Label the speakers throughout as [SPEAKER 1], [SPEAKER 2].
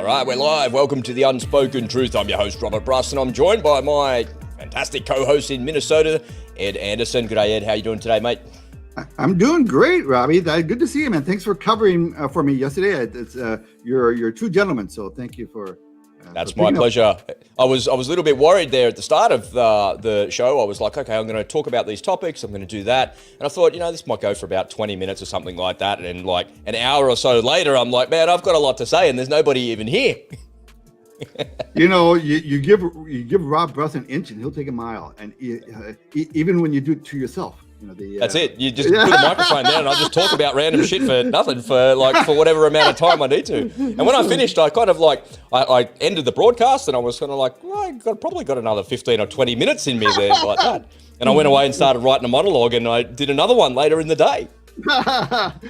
[SPEAKER 1] right, we're live. Welcome to The Unspoken Truth. I'm your host, Robert Bruss, and I'm joined by my fantastic co-host in Minnesota, Ed Anderson. Good day, Ed. How you doing today, mate?
[SPEAKER 2] I'm doing great, Robbie. Good to see you, man. Thanks for covering for me yesterday. It's you're two gentlemen, so thank you for.
[SPEAKER 1] That's my pleasure. I was a little bit worried there at the start of the show. I was like, okay, I'm going to talk about these topics. I'm going to do that. And I thought, this might go for about 20 minutes or something like that. And like an hour or so later, I'm like, man, I've got a lot to say and there's nobody even here.
[SPEAKER 2] You give Rob Bruss an inch and he'll take a mile. And even when you do it to yourself.
[SPEAKER 1] That's it. You just put a microphone down and I just talk about random shit for nothing for whatever amount of time I need to. And when I finished, I kind of I ended the broadcast and I was kind of like, well, I probably got another 15 or 20 minutes in me there like that. And I went away and started writing a monologue and I did another one later in the day.
[SPEAKER 2] But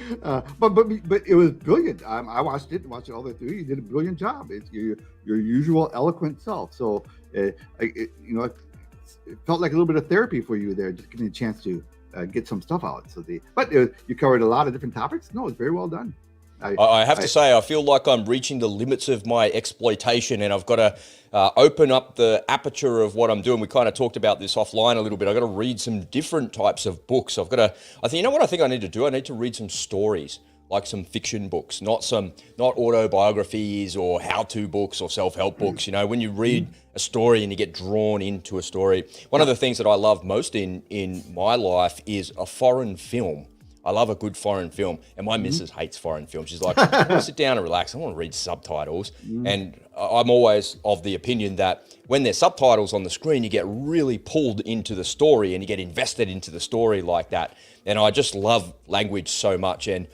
[SPEAKER 2] it was brilliant. I watched it all the way through. You did a brilliant job. It's your usual eloquent self. So it felt like a little bit of therapy for you there, just getting a chance to get some stuff out. You covered a lot of different topics. No, it's very well done.
[SPEAKER 1] I have to say, I feel like I'm reaching the limits of my exploitation and I've got to open up the aperture of what I'm doing. We kind of talked about this offline a little bit. I've got to read some different types of books. I think I need to do? I need to read some stories, like some fiction books, not autobiographies or how-to books or self-help books. When you read a story and you get drawn into a story, one of the things that I love most in my life is a foreign film. I love a good foreign film, and my missus hates foreign films. She's like, I want to sit down and relax. I want to read subtitles. And I'm always of the opinion that when there's subtitles on the screen, you get really pulled into the story and you get invested into the story like that. And I just love language so much. And,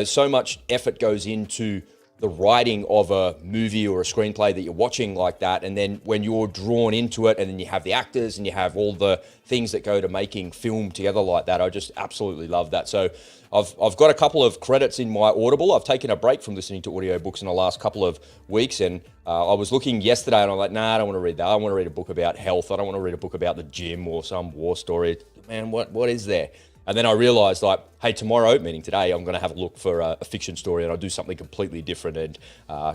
[SPEAKER 1] so much effort goes into the writing of a movie or a screenplay that you're watching like that. And then when you're drawn into it and then you have the actors and you have all the things that go to making film together like that, I just absolutely love that. So I've got a couple of credits in my Audible. I've taken a break from listening to audiobooks in the last couple of weeks. And I was looking yesterday and I'm like, nah, I don't want to read that. I want to read a book about health. I don't want to read a book about the gym or some war story. Man, what is there? And then I realized hey, tomorrow, meaning today, I'm going to have a look for a fiction story and I'll do something completely different and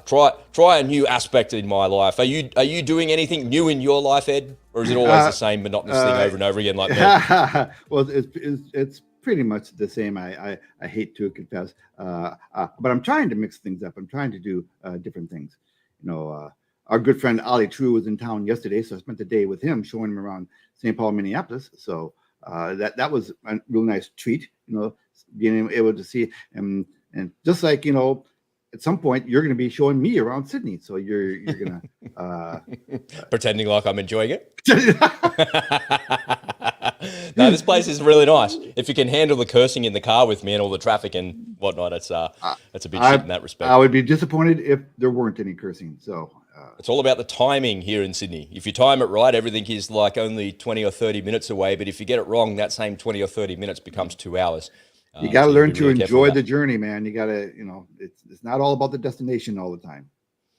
[SPEAKER 1] try a new aspect in my life. Are you doing anything new in your life, Ed? Or is it always the same monotonous thing over and over again like that?
[SPEAKER 2] Well, it's pretty much the same. I hate to confess, but I'm trying to mix things up. I'm trying to do different things. Our good friend Ali True was in town yesterday, so I spent the day with him showing him around St. Paul, Minneapolis. So that was a real nice treat, being able to see him. And just like, at some point you're going to be showing me around Sydney. So you're going to
[SPEAKER 1] pretending like I'm enjoying it. No, this place is really nice. If you can handle the cursing in the car with me and all the traffic and whatnot, it's a bit shit in that respect.
[SPEAKER 2] I would be disappointed if there weren't any cursing. So
[SPEAKER 1] it's all about the timing here in Sydney. If you time it right, everything is like only 20 or 30 minutes away. But if you get it wrong, that same 20 or 30 minutes becomes 2 hours.
[SPEAKER 2] You got to learn to enjoy the journey, man. You got to, it's not all about the destination all the time.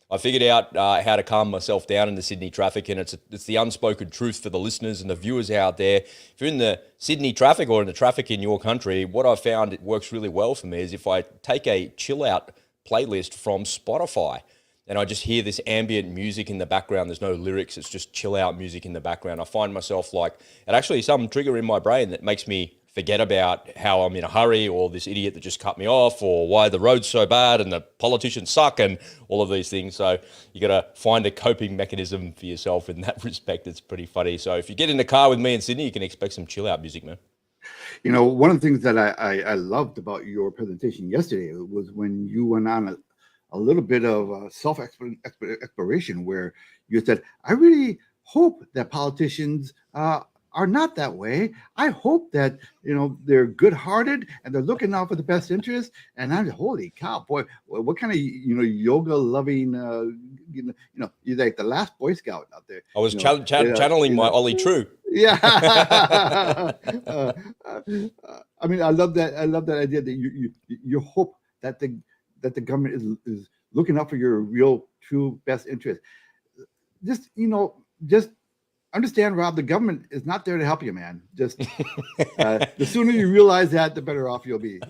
[SPEAKER 1] I figured out how to calm myself down in the Sydney traffic, and it's the unspoken truth for the listeners and the viewers out there. If you're in the Sydney traffic or in the traffic in your country, what I've found it works really well for me is if I take a chill out playlist from Spotify and I just hear this ambient music in the background. There's no lyrics. It's just chill out music in the background. I find myself it actually some trigger in my brain that makes me forget about how I'm in a hurry or this idiot that just cut me off or why the road's so bad and the politicians suck and all of these things. So you got to find a coping mechanism for yourself in that respect. It's pretty funny. So if you get in the car with me in Sydney, you can expect some chill out music, man.
[SPEAKER 2] One of the things that I loved about your presentation yesterday was when you went on a little bit of self-exploration where you said, I really hope that politicians are not that way. I hope that, they're good-hearted and they're looking out for the best interest. And I'm holy cow, boy, what kind of, yoga-loving, you're like the last Boy Scout out there.
[SPEAKER 1] I was channeling my Ollie True.
[SPEAKER 2] Yeah. I mean, I love that idea that you hope that the government is looking out for your real, true best interest. Just understand, Rob, the government is not there to help you, man. Just the sooner you realize that, the better off you'll be.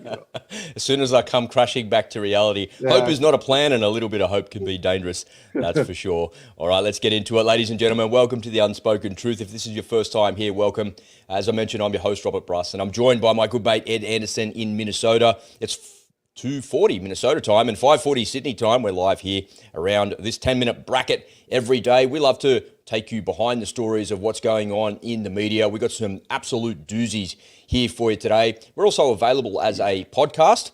[SPEAKER 1] As soon as I come crashing back to reality, hope is not a plan, and a little bit of hope can be dangerous. That's for sure. All right, let's get into it. Ladies and gentlemen, welcome to The Unspoken Truth. If this is your first time here, welcome. As I mentioned, I'm your host, Robert Bruss, and I'm joined by my good mate, Ed Anderson in Minnesota. It's 2:40 Minnesota time and 5:40 Sydney time. We're live here around this 10-minute bracket every day. We love to take you behind the stories of what's going on in the media. We've got some absolute doozies here for you today. We're also available as a podcast,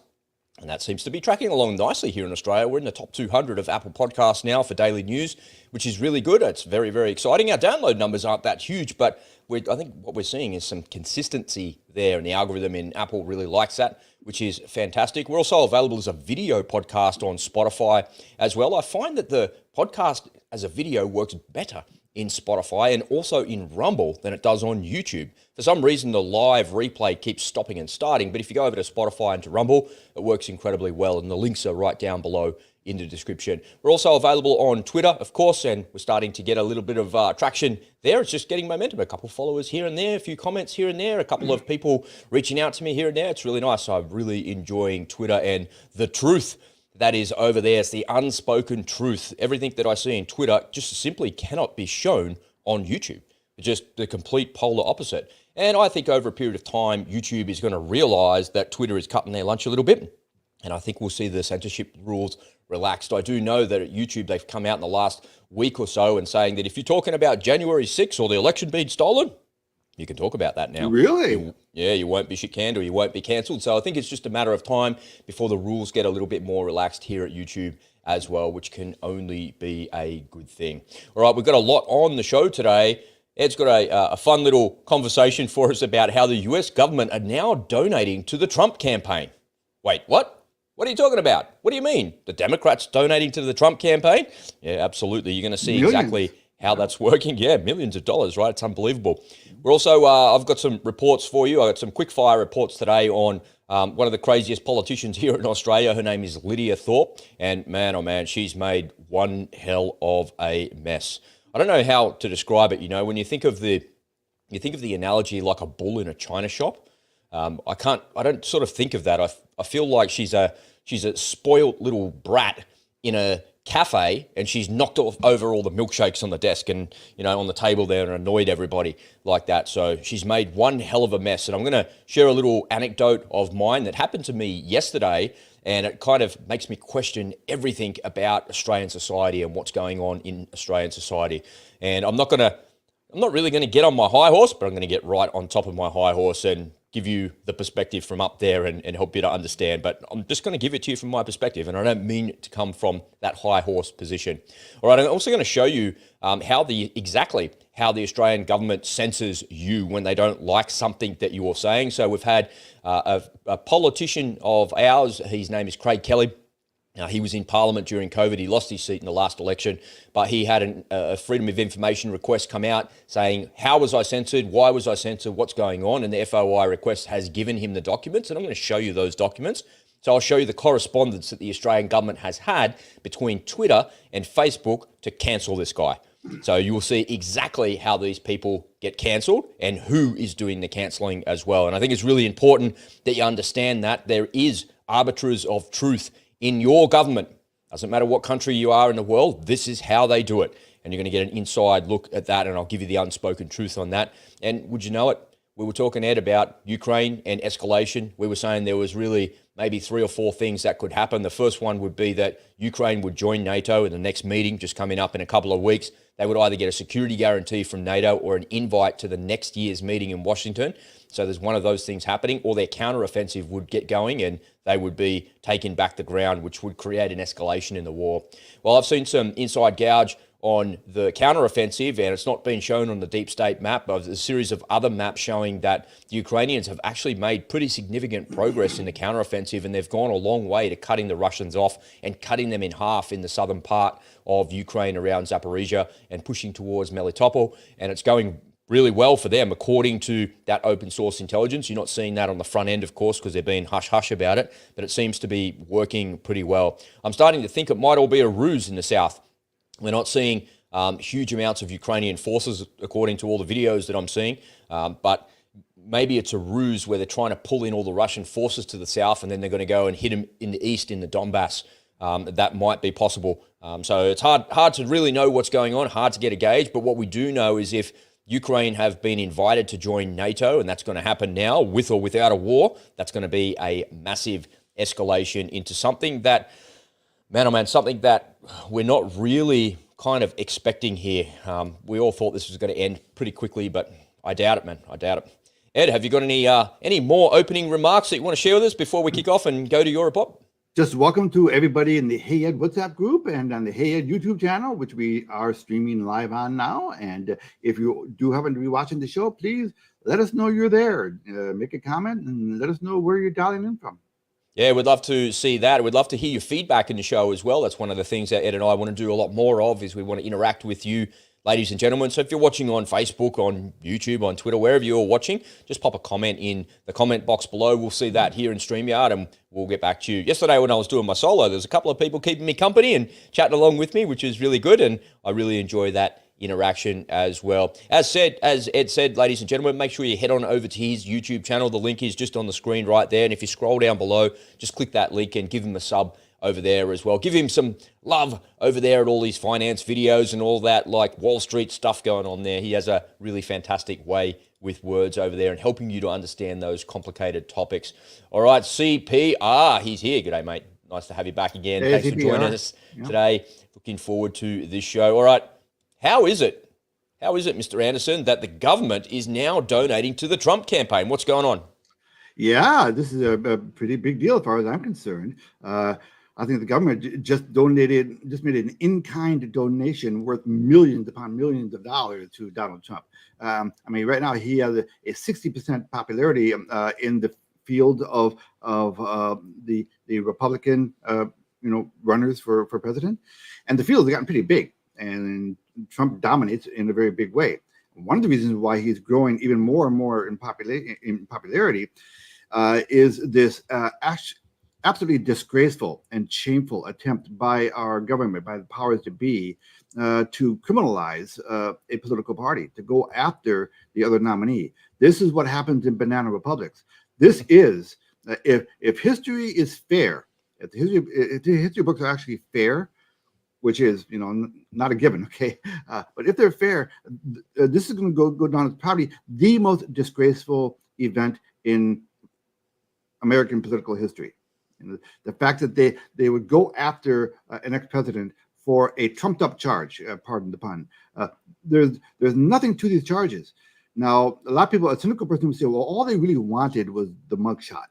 [SPEAKER 1] and that seems to be tracking along nicely here in Australia. We're in the top 200 of Apple Podcasts now for daily news, which is really good. It's very, very exciting. Our download numbers aren't that huge, but I think what we're seeing is some consistency there, and the algorithm in Apple really likes that, which is fantastic. We're also available as a video podcast on Spotify as well. I find that the podcast as a video works better in Spotify and also in Rumble than it does on YouTube. For some reason, the live replay keeps stopping and starting, but if you go over to Spotify and to Rumble, it works incredibly well, and the links are right down below in the description. We're also available on Twitter, of course, and we're starting to get a little bit of traction there. It's just getting momentum. A couple of followers here and there, a few comments here and there, a couple of people reaching out to me here and there. It's really nice. I'm really enjoying Twitter and the truth that is over there. It's the unspoken truth. Everything that I see in Twitter just simply cannot be shown on YouTube. It's just the complete polar opposite. And I think over a period of time, YouTube is going to realize that Twitter is cutting their lunch a little bit. And I think we'll see the censorship rules relaxed. I do know that at YouTube, they've come out in the last week or so and saying that if you're talking about January 6th or the election being stolen, you can talk about that now.
[SPEAKER 2] Really?
[SPEAKER 1] You won't be shit canned or you won't be cancelled. So I think it's just a matter of time before the rules get a little bit more relaxed here at YouTube as well, which can only be a good thing. All right, we've got a lot on the show today. Ed's got a fun little conversation for us about how the US government are now donating to the Trump campaign. Wait, what? What are you talking about? What do you mean? The Democrats donating to the Trump campaign? Yeah, absolutely. You're going to see exactly how that's working. Yeah, millions of dollars, right? It's unbelievable. We're also, I've got some reports for you. I've got some quick fire reports today on one of the craziest politicians here in Australia. Her name is Lidia Thorp. And man, oh man, she's made one hell of a mess. I don't know how to describe it. You know, when you think of the analogy like a bull in a china shop, I don't sort of think of that. I feel like she's a spoiled little brat in a cafe, and she's knocked over all the milkshakes on the desk and, you know, on the table there, and annoyed everybody like that. So she's made one hell of a mess. And I'm going to share a little anecdote of mine that happened to me yesterday, and it kind of makes me question everything about Australian society and what's going on in Australian society. And I'm not really going to get on my high horse, but I'm going to get right on top of my high horse and give you the perspective from up there and help you to understand. But I'm just going to give it to you from my perspective, and I don't mean it to come from that high horse position. All right, I'm also going to show you exactly how the Australian government censors you when they don't like something that you are saying. So we've had a politician of ours, his name is Craig Kelly. He was in Parliament during COVID. He lost his seat in the last election, but he had a Freedom of Information request come out saying, how was I censored? Why was I censored? What's going on? And the FOI request has given him the documents, and I'm going to show you those documents. So I'll show you the correspondence that the Australian government has had between Twitter and Facebook to cancel this guy. So you will see exactly how these people get cancelled and who is doing the cancelling as well. And I think it's really important that you understand that there is arbiters of truth in your government. Doesn't matter what country you are in the world, this is how they do it. And you're going to get an inside look at that, and I'll give you the unspoken truth on that. And would you know it? We were talking, Ed, about Ukraine and escalation. We were saying there was really maybe 3 or 4 things that could happen. The first one would be that Ukraine would join NATO in the next meeting, just coming up in a couple of weeks. They would either get a security guarantee from NATO or an invite to the next year's meeting in Washington. So there's one of those things happening, or their counteroffensive would get going and they would be taking back the ground, which would create an escalation in the war. Well, I've seen some inside gouge on the counteroffensive, and it's not been shown on the deep state map, but there's a series of other maps showing that the Ukrainians have actually made pretty significant progress in the counteroffensive, and they've gone a long way to cutting the Russians off and cutting them in half in the southern part of Ukraine around Zaporizhia and pushing towards Melitopol, and it's going really well for them, according to that open source intelligence. You're not seeing that on the front end, of course, because they're being hush-hush about it, but it seems to be working pretty well. I'm starting to think it might all be a ruse in the south. We're not seeing huge amounts of Ukrainian forces, according to all the videos that I'm seeing. But maybe it's a ruse where they're trying to pull in all the Russian forces to the south, and then they're going to go and hit them in the east, in the Donbass. That might be possible. So it's hard to really know what's going on, hard to get a gauge. But what we do know is if Ukraine have been invited to join NATO, and that's going to happen now, with or without a war, that's going to be a massive escalation into something that, something that we're not really kind of expecting here. We all thought this was going to end pretty quickly, but I doubt it, man. I doubt it. Ed, have you got any more opening remarks that you want to share with us before we kick off and go to Europop?
[SPEAKER 2] Just welcome to everybody in the Hey Ed WhatsApp group and on the Hey Ed YouTube channel, which we are streaming live on now. And if you do happen to be watching the show, please let us know you're there. Make a comment and let us know where you're dialing in from.
[SPEAKER 1] Yeah, we'd love to see that. We'd love to hear your feedback in the show as well. That's one of the things that Ed and I want to do a lot more of, is we want to interact with you, ladies and gentlemen. So if you're watching on Facebook, on YouTube, on Twitter, wherever you're watching, just pop a comment in the comment box below. We'll see that here in StreamYard and we'll get back to you. Yesterday when I was doing my solo, there's a couple of people keeping me company and chatting along with me, which is really good, and I really enjoy that interaction as well. As Ed said, ladies and gentlemen, make sure you head on over to his YouTube channel. The link is just on the screen right there. And if you scroll down below, just click that link and give him a sub over there as well. Give him some love over there at all these finance videos and all that, like Wall Street stuff going on there. He has a really fantastic way with words over there and helping you to understand those complicated topics. All right, CPR, he's here. G'day, mate. Nice to have you back again.
[SPEAKER 2] Hey,
[SPEAKER 1] thanks
[SPEAKER 2] CPR.
[SPEAKER 1] for joining us today. Looking forward to this show. All right. How is it, Mr. Anderson, that the government is now donating to the Trump campaign? What's going on?
[SPEAKER 2] Yeah, this is a pretty big deal as far as I'm concerned. I think the government just made an in-kind donation worth millions upon millions of dollars to Donald Trump. Right now he has a 60% popularity in the field of the Republican runners for president, and the field has gotten pretty big, and Trump dominates in a very big way. One of the reasons why he's growing even more and more in popularity is this absolutely disgraceful and shameful attempt by our government, by the powers to be, to criminalize a political party, to go after the other nominee. This is what happens in banana republics. This is, if history is fair, if the history books are actually fair, which is, not a given, okay? But if they're fair, this is going to go down as probably the most disgraceful event in American political history. The fact that they would go after an ex-president for a trumped-up charge, pardon the pun. There's nothing to these charges. Now, a lot of people, a cynical person would say, well, all they really wanted was the mugshot.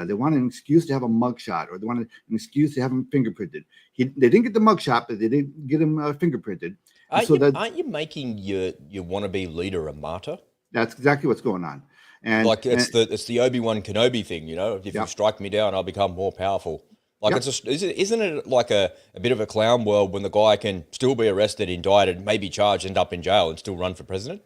[SPEAKER 2] They wanted an excuse to have a mugshot, or they wanted an excuse to have him fingerprinted. They didn't get the mugshot, but they didn't get him fingerprinted.
[SPEAKER 1] Aren't you making your wannabe leader a martyr?
[SPEAKER 2] That's exactly what's going on. And
[SPEAKER 1] it's the Obi-Wan Kenobi thing, If you strike me down, I'll become more powerful. Isn't it like a bit of a clown world when the guy can still be arrested, indicted, maybe charged, end up in jail, and still run for president?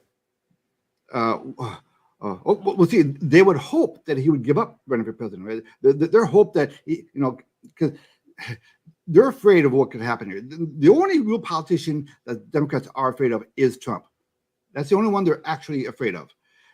[SPEAKER 2] Well, see, they would hope that he would give up running for president, right? Their hope that because they're afraid of what could happen here. The only real politician that Democrats are afraid of is Trump. That's the only one they're actually afraid of.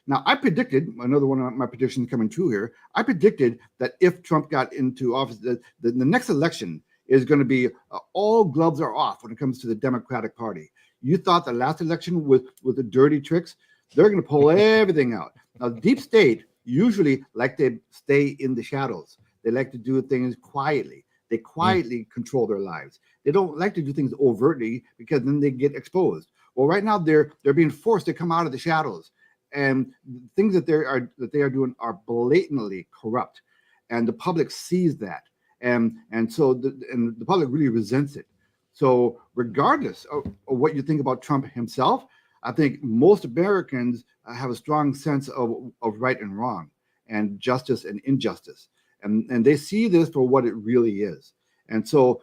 [SPEAKER 2] Now, I predicted, another one of my predictions coming true here, I predicted that if Trump got into office, the next election is going to be all gloves are off when it comes to the Democratic Party. You thought the last election with the dirty tricks, they're going to pull everything out. Now, the deep state usually like to stay in the shadows. They like to do things quietly. They quietly control their lives. They don't like to do things overtly because then they get exposed. Well, right now they're being forced to come out of the shadows, and things that they are doing are blatantly corrupt, and the public sees that, and so the public really resents it. So regardless of what you think about Trump himself, I think most Americans have a strong sense of right and wrong, and justice and injustice, and they see this for what it really is. And so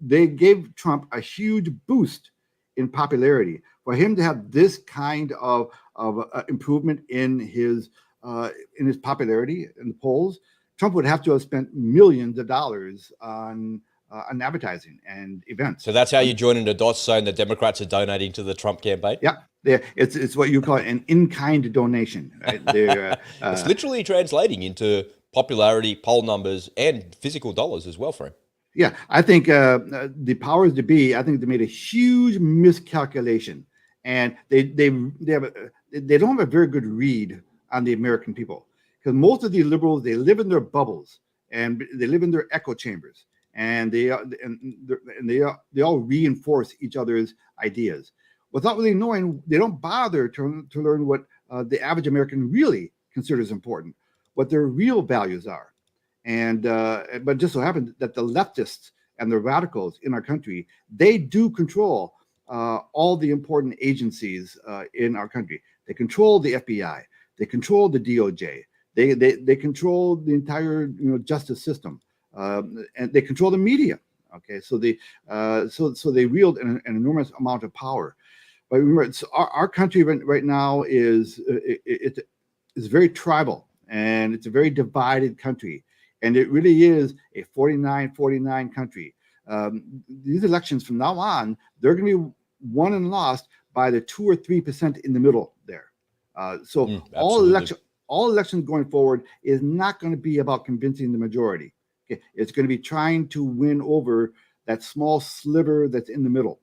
[SPEAKER 2] they gave Trump a huge boost in popularity. For him to have this kind of improvement in his popularity in the polls, Trump would have to have spent millions of dollars on on advertising and events.
[SPEAKER 1] So that's how you're joining the dots, saying the Democrats are donating to the Trump campaign?
[SPEAKER 2] Yeah, it's what you call an in-kind donation. Right?
[SPEAKER 1] It's literally translating into popularity, poll numbers, and physical dollars as well for him.
[SPEAKER 2] Yeah, I think the powers to be, I think they made a huge miscalculation, and they don't have a very good read on the American people, because most of the liberals, they live in their bubbles and they live in their echo chambers, and they all reinforce each other's ideas without really knowing. They don't bother to learn what the average American really considers important, what their real values are. And but it just so happens that the leftists and the radicals in our country, they do control all the important agencies in our country. They control the FBI, they control the DOJ, they control the entire justice system, and they control the media. Okay, so they wield an enormous amount of power. But remember, our country right now is very tribal, and it's a very divided country. And it really is a 49-49 country. These elections from now on, they're going to be won and lost by the 2 or 3% in the middle there. So all elections going forward is not going to be about convincing the majority. Okay? It's going to be trying to win over that small sliver that's in the middle.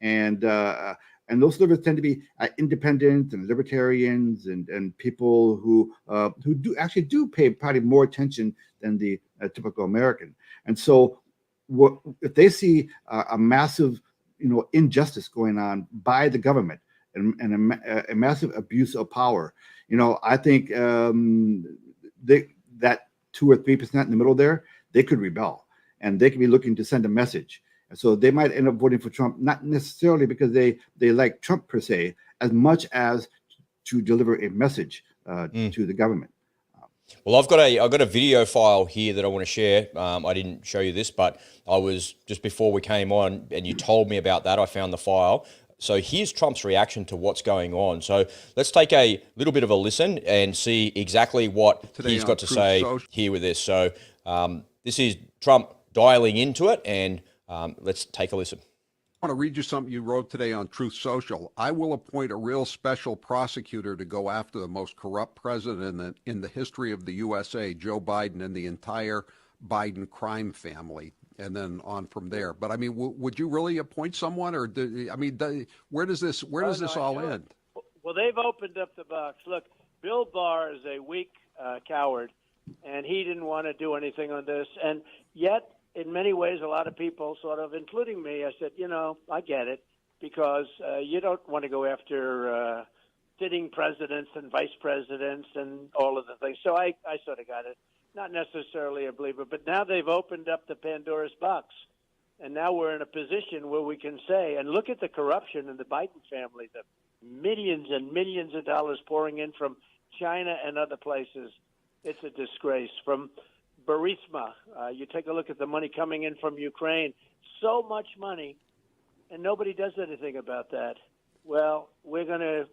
[SPEAKER 2] And those slivers tend to be independents and libertarians and people who do pay probably more attention than the typical American. And so, if they see a massive, injustice going on by the government and a massive abuse of power, I think that 2 or 3% in the middle there, they could rebel, and they could be looking to send a message. So they might end up voting for Trump, not necessarily because they like Trump per se, as much as to deliver a message to the government.
[SPEAKER 1] Well, I've got a video file here that I want to share. I didn't show you this, but I was just before we came on, and you told me about that. I found the file. So here's Trump's reaction to what's going on. So let's take a little bit of a listen and see exactly what he's got to say here with this. So this is Trump dialing into it, and let's take a listen.
[SPEAKER 3] I want to read you something you wrote today on Truth Social. I will appoint a real special prosecutor to go after the most corrupt president in the history of the USA, Joe Biden, and the entire Biden crime family, and then on from there. But I mean, would you really appoint someone, or where does this all end?
[SPEAKER 4] Well, they've opened up the box. Look, Bill Barr is a weak coward, and he didn't want to do anything on this, and yet, in many ways, a lot of people, sort of, including me, I said, I get it, because you don't want to go after sitting presidents and vice presidents and all of the things. So I sort of got it. Not necessarily a believer, but now they've opened up the Pandora's box. And now we're in a position where we can say, and look at the corruption in the Biden family, the millions and millions of dollars pouring in from China and other places. It's a disgrace. From Burisma, you take a look at the money coming in from Ukraine, so much money, and nobody does anything about that. Well, we're gonna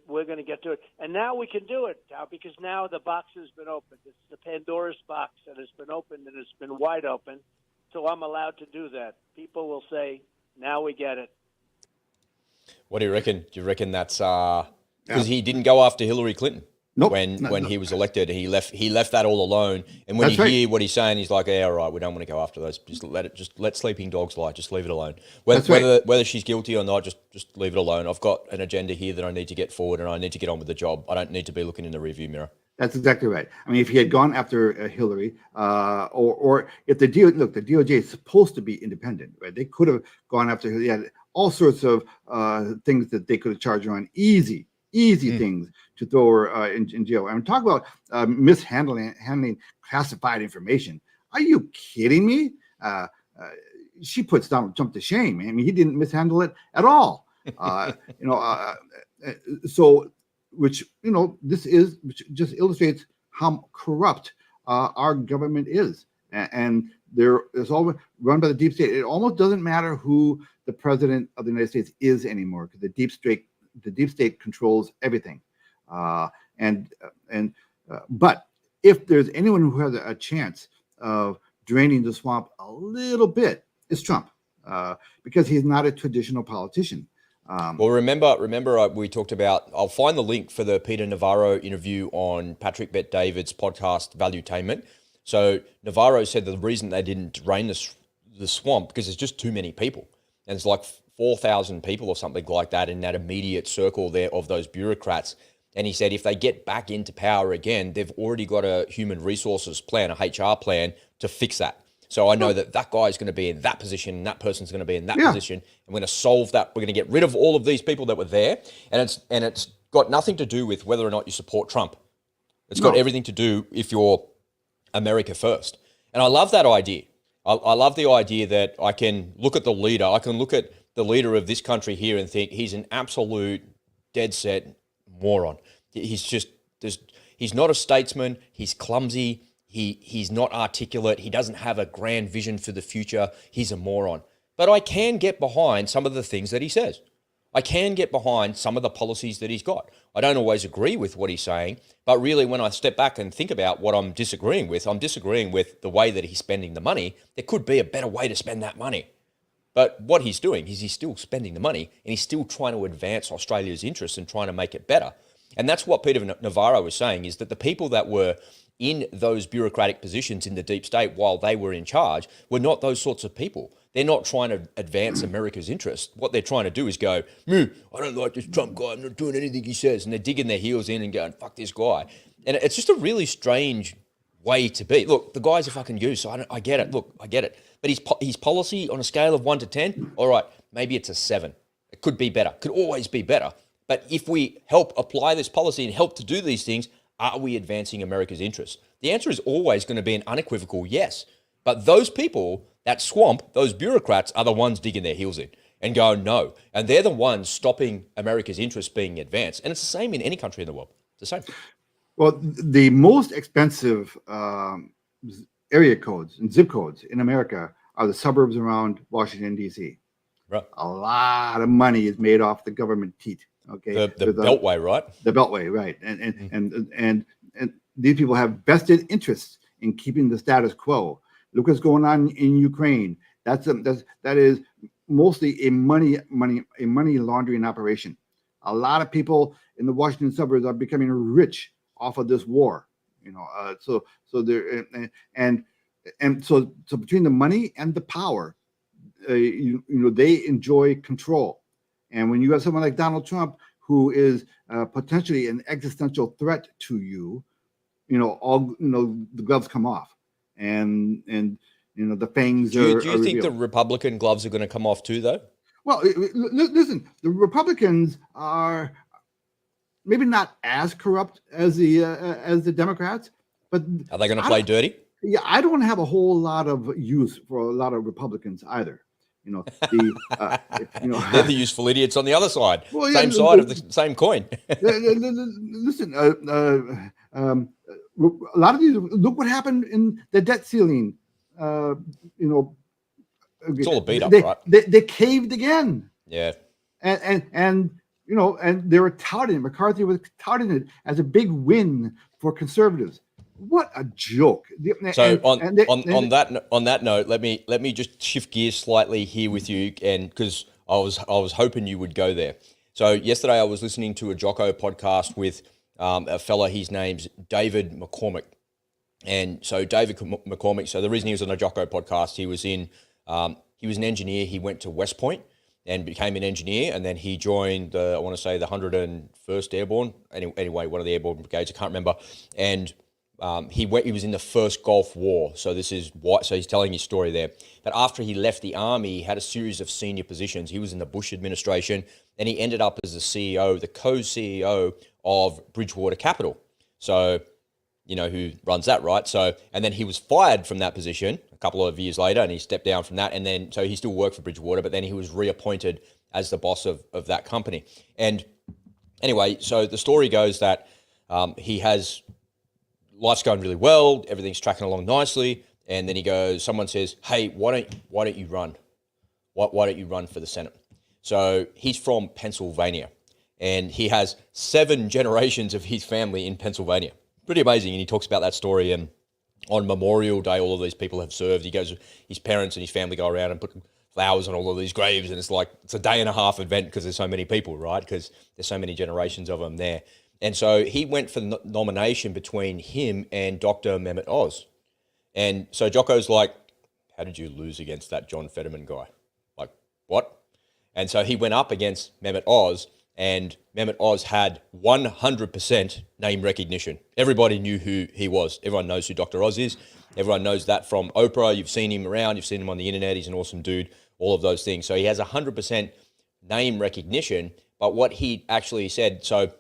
[SPEAKER 4] get to it, and now we can do it now, because now the box has been opened. It's the Pandora's box that has been opened, and it's been wide open. So I'm allowed to do that. People will say, "Now we get it."
[SPEAKER 1] What do you reckon? Do you reckon that's because he didn't go after Hillary Clinton?
[SPEAKER 2] Nope,
[SPEAKER 1] when he was elected, he left that all alone. And when hear what he's saying, he's like, "Yeah, all right, we don't want to go after those. Just let sleeping dogs lie. Just leave it alone. Whether she's guilty or not, just leave it alone. I've got an agenda here that I need to get forward, and I need to get on with the job. I don't need to be looking in the rearview mirror."
[SPEAKER 2] That's exactly right. I mean, if he had gone after Hillary, or if the DOJ is supposed to be independent, right? They could have gone after Hillary. They had all sorts of things that they could have charged her on. Easy things to throw her in jail. And talk about handling classified information. Are you kidding me? She puts Donald Trump to shame. I mean, he didn't mishandle it at all. So, which just illustrates how corrupt our government is, and it's all run by the deep state. It almost doesn't matter who the president of the United States is anymore, because the deep state controls everything. But if there's anyone who has a chance of draining the swamp a little bit, is Trump, because he's not a traditional politician.
[SPEAKER 1] Well, remember we talked about, I'll find the link for the Peter Navarro interview on Patrick Bet-David's podcast, Valuetainment. So Navarro said that the reason they didn't drain the swamp, because there's just too many people. And it's like 4,000 people or something like that in that immediate circle there of those bureaucrats. And he said if they get back into power again, they've already got a human resources plan, a HR plan to fix that. So I know that guy's going to be in that position, and that person's going to be in that position, and we're going to solve that. We're going to get rid of all of these people that were there, and it's got nothing to do with whether or not you support Trump. It's got everything to do if you're America first. And I love that idea. I love the idea that I can look at the leader. I can look at the leader of this country here and think he's an absolute dead set moron. He's not a statesman. He's clumsy. He's not articulate. He doesn't have a grand vision for the future. He's a moron. But I can get behind some of the things that he says. I can get behind some of the policies that he's got. I don't always agree with what he's saying, but really when I step back and think about what I'm disagreeing with the way that he's spending the money. There could be a better way to spend that money. But what he's doing is he's still spending the money, and he's still trying to advance Australia's interests and trying to make it better. And that's what Peter Navarro was saying, is that the people that were in those bureaucratic positions in the deep state while they were in charge were not those sorts of people. They're not trying to advance America's interests. What they're trying to do is go, I don't like this Trump guy, I'm not doing anything he says. And they're digging their heels in and going, fuck this guy. And it's just a really strange way to be. Look, the guy's a fucking goose. I get it. Look, I get it. But his policy on a scale of 1 to 10, all right, maybe it's a 7. It could be better. Could always be better. But if we help apply this policy and help to do these things, are we advancing America's interests? The answer is always going to be an unequivocal yes. But those people, that swamp, those bureaucrats are the ones digging their heels in and going no. And they're the ones stopping America's interests being advanced. And it's the same in any country in the world. It's the same.
[SPEAKER 2] Well, the most expensive area codes and zip codes in America are the suburbs around Washington, D.C.
[SPEAKER 1] Right.
[SPEAKER 2] A lot of money is made off the government teat. Okay,
[SPEAKER 1] the Beltway, right?
[SPEAKER 2] The Beltway, right? And these people have vested interests in keeping the status quo. Look what's going on in Ukraine. That is mostly a money laundering operation. A lot of people in the Washington suburbs are becoming rich off of this war. So there so between the money and the power, they enjoy control. And when you have someone like Donald Trump, who is potentially an existential threat to you, the gloves come off, and the fangs
[SPEAKER 1] do you
[SPEAKER 2] are
[SPEAKER 1] think the Republican gloves are going to come off too, though?
[SPEAKER 2] Well, listen, the Republicans are maybe not as corrupt as the Democrats, but
[SPEAKER 1] are they going to play dirty?
[SPEAKER 2] Yeah, I don't have a whole lot of use for a lot of Republicans either.
[SPEAKER 1] They're the useful idiots on the other side.
[SPEAKER 2] Well,
[SPEAKER 1] same side of the same coin.
[SPEAKER 2] Listen, a lot of these. Look what happened in the debt ceiling.
[SPEAKER 1] It's all a beat up, right?
[SPEAKER 2] They caved again.
[SPEAKER 1] Yeah.
[SPEAKER 2] And they were touting, McCarthy was touting it as a big win for conservatives. What a joke!
[SPEAKER 1] So on that note, let me just shift gears slightly here with you, and because I was hoping you would go there. So yesterday I was listening to a Jocko podcast with a fella. His name's David McCormick, and so David McCormick. So the reason he was on a Jocko podcast, he was an engineer. He went to West Point and became an engineer, and then he joined the 101st Airborne. Anyway, one of the airborne brigades. I can't remember, and he was in the first Gulf War. So this is what. So he's telling his story there. But after he left the army, he had a series of senior positions. He was in the Bush administration, and he ended up as the CEO, the co-CEO of Bridgewater Capital. So, who runs that, right? So, and then he was fired from that position a couple of years later, and he stepped down from that. And then, so he still worked for Bridgewater, but then he was reappointed as the boss of that company. And anyway, so the story goes that life's going really well, everything's tracking along nicely, and then someone says, hey, why don't you run? Why don't you run for the Senate? So he's from Pennsylvania, and he has 7 generations of his family in Pennsylvania. Pretty amazing, and he talks about that story, and on Memorial Day, all of these people have served. He goes, his parents and his family go around and put flowers on all of these graves, and it's like, it's a day and a half event because there's so many people, right? Because there's so many generations of them there. And so he went for the nomination between him and Dr. Mehmet Oz. And so Jocko's like, how did you lose against that John Fetterman guy? Like, what? And so he went up against Mehmet Oz, and Mehmet Oz had 100% name recognition. Everybody knew who he was. Everyone knows who Dr. Oz is. Everyone knows that from Oprah. You've seen him around. You've seen him on the internet. He's an awesome dude, all of those things. So he has 100% name recognition. But what he actually said, so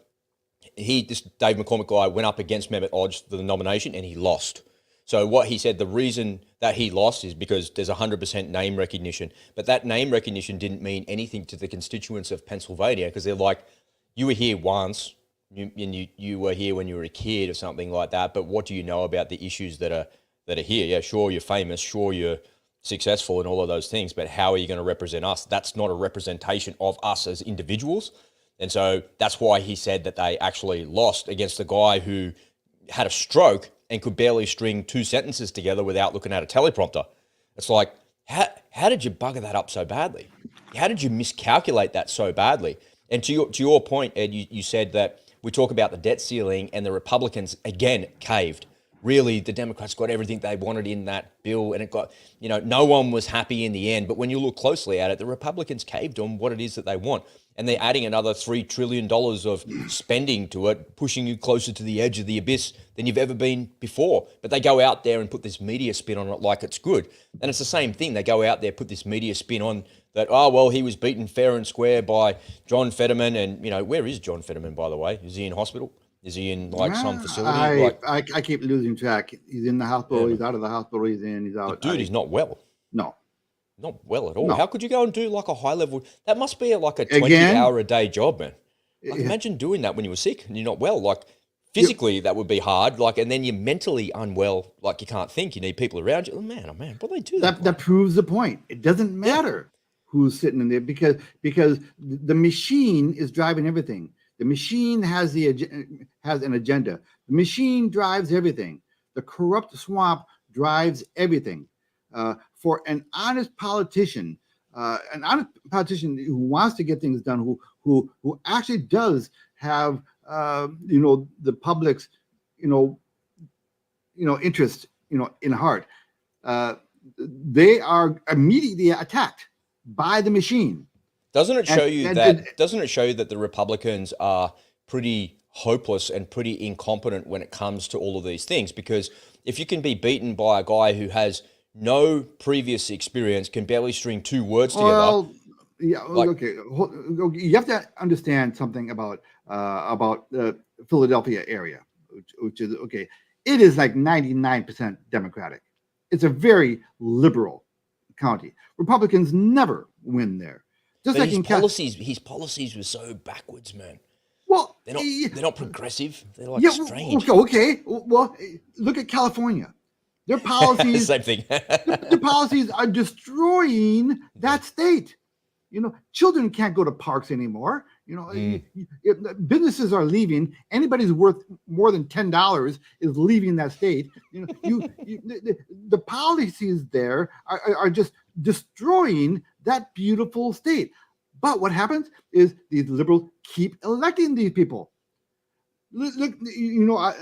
[SPEAKER 1] this Dave McCormick guy went up against Mehmet Oz for the nomination, and he lost. So what he said, the reason that he lost is because there's 100% name recognition. But that name recognition didn't mean anything to the constituents of Pennsylvania, because they're like, you were here once, you were here when you were a kid or something like that, but what do you know about the issues that are here? Yeah, sure, you're famous, sure, you're successful and all of those things, but how are you going to represent us? That's not a representation of us as individuals. And so that's why he said that they actually lost against a guy who had a stroke and could barely string 2 sentences together without looking at a teleprompter. It's like, how did you bugger that up so badly? How did you miscalculate that so badly? And to your point, Ed, you said that we talk about the debt ceiling and the Republicans, again, caved. Really, the Democrats got everything they wanted in that bill, and it got, no one was happy in the end. But when you look closely at it, the Republicans caved on what it is that they want. And they're adding another $3 trillion of spending to it, pushing you closer to the edge of the abyss than you've ever been before. But they go out there and put this media spin on it like it's good. And it's the same thing. They go out there, put this media spin on that, oh, well, he was beaten fair and square by John Fetterman. And, where is John Fetterman, by the way? Is he in hospital? Is he in some facility?
[SPEAKER 2] I keep losing track. He's in the hospital. Yeah, he's out of the hospital. He's in. He's out.
[SPEAKER 1] Dude, he's not well.
[SPEAKER 2] No.
[SPEAKER 1] Not well at all.
[SPEAKER 2] No.
[SPEAKER 1] How could you go and do like a high level? That must be like a 20-hour-a-day job, man. Like, imagine doing that when you were sick and you're not well. Like, physically, that would be hard. Like, and then you're mentally unwell. Like, you can't think. You need people around you. Oh, man, what do they do?
[SPEAKER 2] That proves the point. It doesn't matter who's sitting in there because the machine is driving everything. The machine has an agenda. The machine drives everything. The corrupt swamp drives everything. For an honest politician who wants to get things done, who actually does have the public's interest in heart, they are immediately attacked by the machine.
[SPEAKER 1] Doesn't it show you that the Republicans are pretty hopeless and pretty incompetent when it comes to all of these things? Because if you can be beaten by a guy who has no previous experience, can barely string 2 words together.
[SPEAKER 2] Well, yeah, okay. You have to understand something about the Philadelphia area, which is okay. It is like 99% Democratic. It's a very liberal county. Republicans never win there. Just
[SPEAKER 1] but
[SPEAKER 2] like
[SPEAKER 1] his policies were so backwards, man.
[SPEAKER 2] Well,
[SPEAKER 1] they're not progressive. They're like strange.
[SPEAKER 2] Okay. Well, look at California. Their policies,
[SPEAKER 1] same thing.
[SPEAKER 2] their policies are destroying that state. Children can't go to parks anymore. Businesses are leaving. Anybody's worth more than $10 is leaving that state. The policies there are just destroying that beautiful state. But what happens is these liberals keep electing these people. Look, I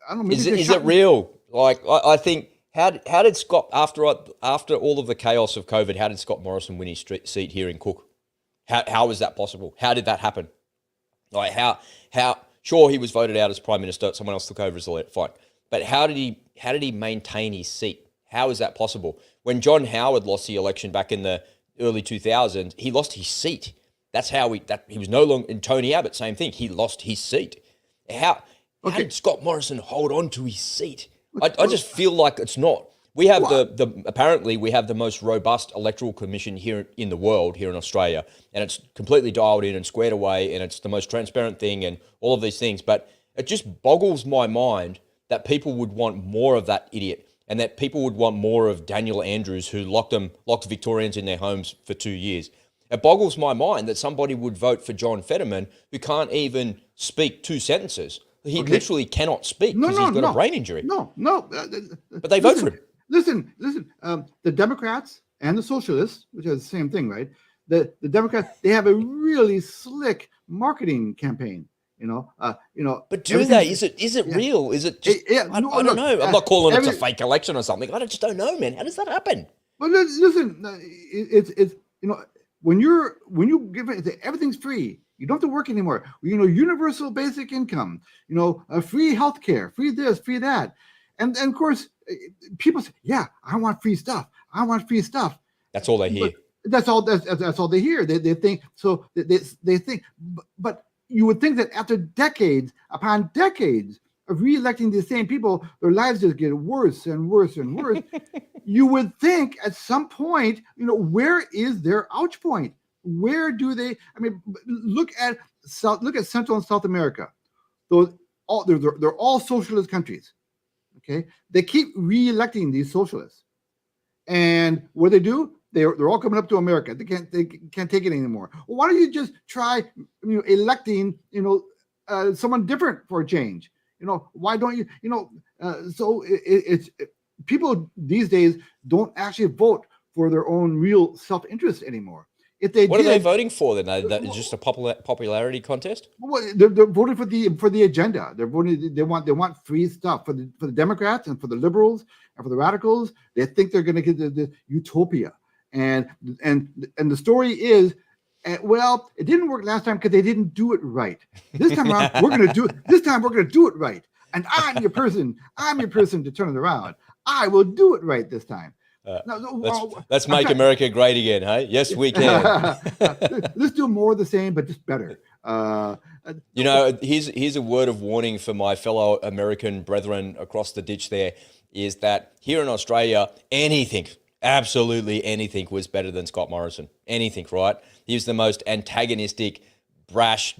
[SPEAKER 2] don't know. Maybe
[SPEAKER 1] is it real? Like, I think, how did Scott, after all of the chaos of COVID, how did Scott Morrison win his seat here in Cook? How is that possible? How did that happen? Like, how? Sure, he was voted out as Prime Minister. Someone else took over as the leader. Fine, but how did he maintain his seat? How is that possible? When John Howard lost the election back in the early 2000s, he lost his seat. That's how he was no longer. And Tony Abbott, same thing. He lost his seat. How did Scott Morrison hold on to his seat? I just feel like it's not. We have apparently we have the most robust electoral commission here in the world, here in Australia, and it's completely dialed in and squared away, and it's the most transparent thing and all of these things. But it just boggles my mind that people would want more of that idiot, and that people would want more of Daniel Andrews, who locked Victorians in their homes for 2 years. It boggles my mind that somebody would vote for John Fetterman, who can't even speak 2 sentences. He
[SPEAKER 2] Okay.
[SPEAKER 1] literally cannot speak
[SPEAKER 2] No,
[SPEAKER 1] because
[SPEAKER 2] no,
[SPEAKER 1] he's got
[SPEAKER 2] no,
[SPEAKER 1] a brain injury.
[SPEAKER 2] no.
[SPEAKER 1] But they vote for him.
[SPEAKER 2] Listen. The Democrats and the Socialists, which is the same thing, right? The Democrats, they have a really slick marketing campaign.
[SPEAKER 1] But do they? Is it
[SPEAKER 2] yeah.
[SPEAKER 1] real? Is it just? I don't
[SPEAKER 2] Look,
[SPEAKER 1] know. I'm not calling it a
[SPEAKER 2] every-
[SPEAKER 1] fake election or something. I just don't know, man. How does that happen?
[SPEAKER 2] But listen, it's when you give it, everything's free. You don't have to work anymore. Universal basic income. Free healthcare, free this, free that, and of course, people say, "Yeah, I want free stuff. I want free stuff."
[SPEAKER 1] That's all they hear.
[SPEAKER 2] That's all. That's all they hear. They think so. They think, but you would think that after decades upon decades of re-electing the same people, their lives just get worse and worse and worse. You would think at some point, where is their ouch point? Where do they? I mean, look at Central and South America. They're all socialist countries. Okay, they keep re-electing these socialists, and what do? They're all coming up to America. They can't take it anymore. Well, why don't you just try electing someone different for a change? Why don't you so it's people these days don't actually vote for their own real self-interest anymore. If they
[SPEAKER 1] What
[SPEAKER 2] did,
[SPEAKER 1] are they voting for then? That is just a popularity contest?
[SPEAKER 2] well, they're voting for the agenda. They're voting. They want free stuff for the Democrats and for the liberals and for the radicals. They think they're going to get the utopia. And the story is, well, it didn't work last time because they didn't do it right. This time around, we're going to do it. This time we're going to do it right. And I'm your person. I'm your person to turn it around. I will do it right this time.
[SPEAKER 1] Let's make America great again, hey? Yes, we can.
[SPEAKER 2] Let's do more of the same, but just better.
[SPEAKER 1] Here's a word of warning for my fellow American brethren across the ditch there, is that here in Australia, absolutely anything was better than Scott Morrison. Anything, right? He was the most antagonistic, brash,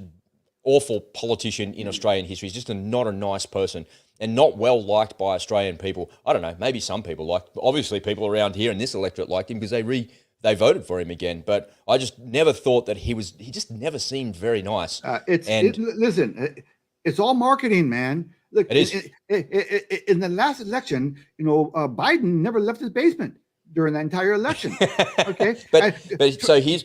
[SPEAKER 1] awful politician in Australian history. He's just not a nice person and not well liked by Australian people. I don't know, maybe some people liked, obviously people around here in this electorate liked him because they voted for him again. But I just never thought that he just never seemed very nice.
[SPEAKER 2] Listen, it's all marketing, man. Look,
[SPEAKER 1] it is.
[SPEAKER 2] In the last election, Biden never left his basement during the entire election. Okay,
[SPEAKER 1] so he's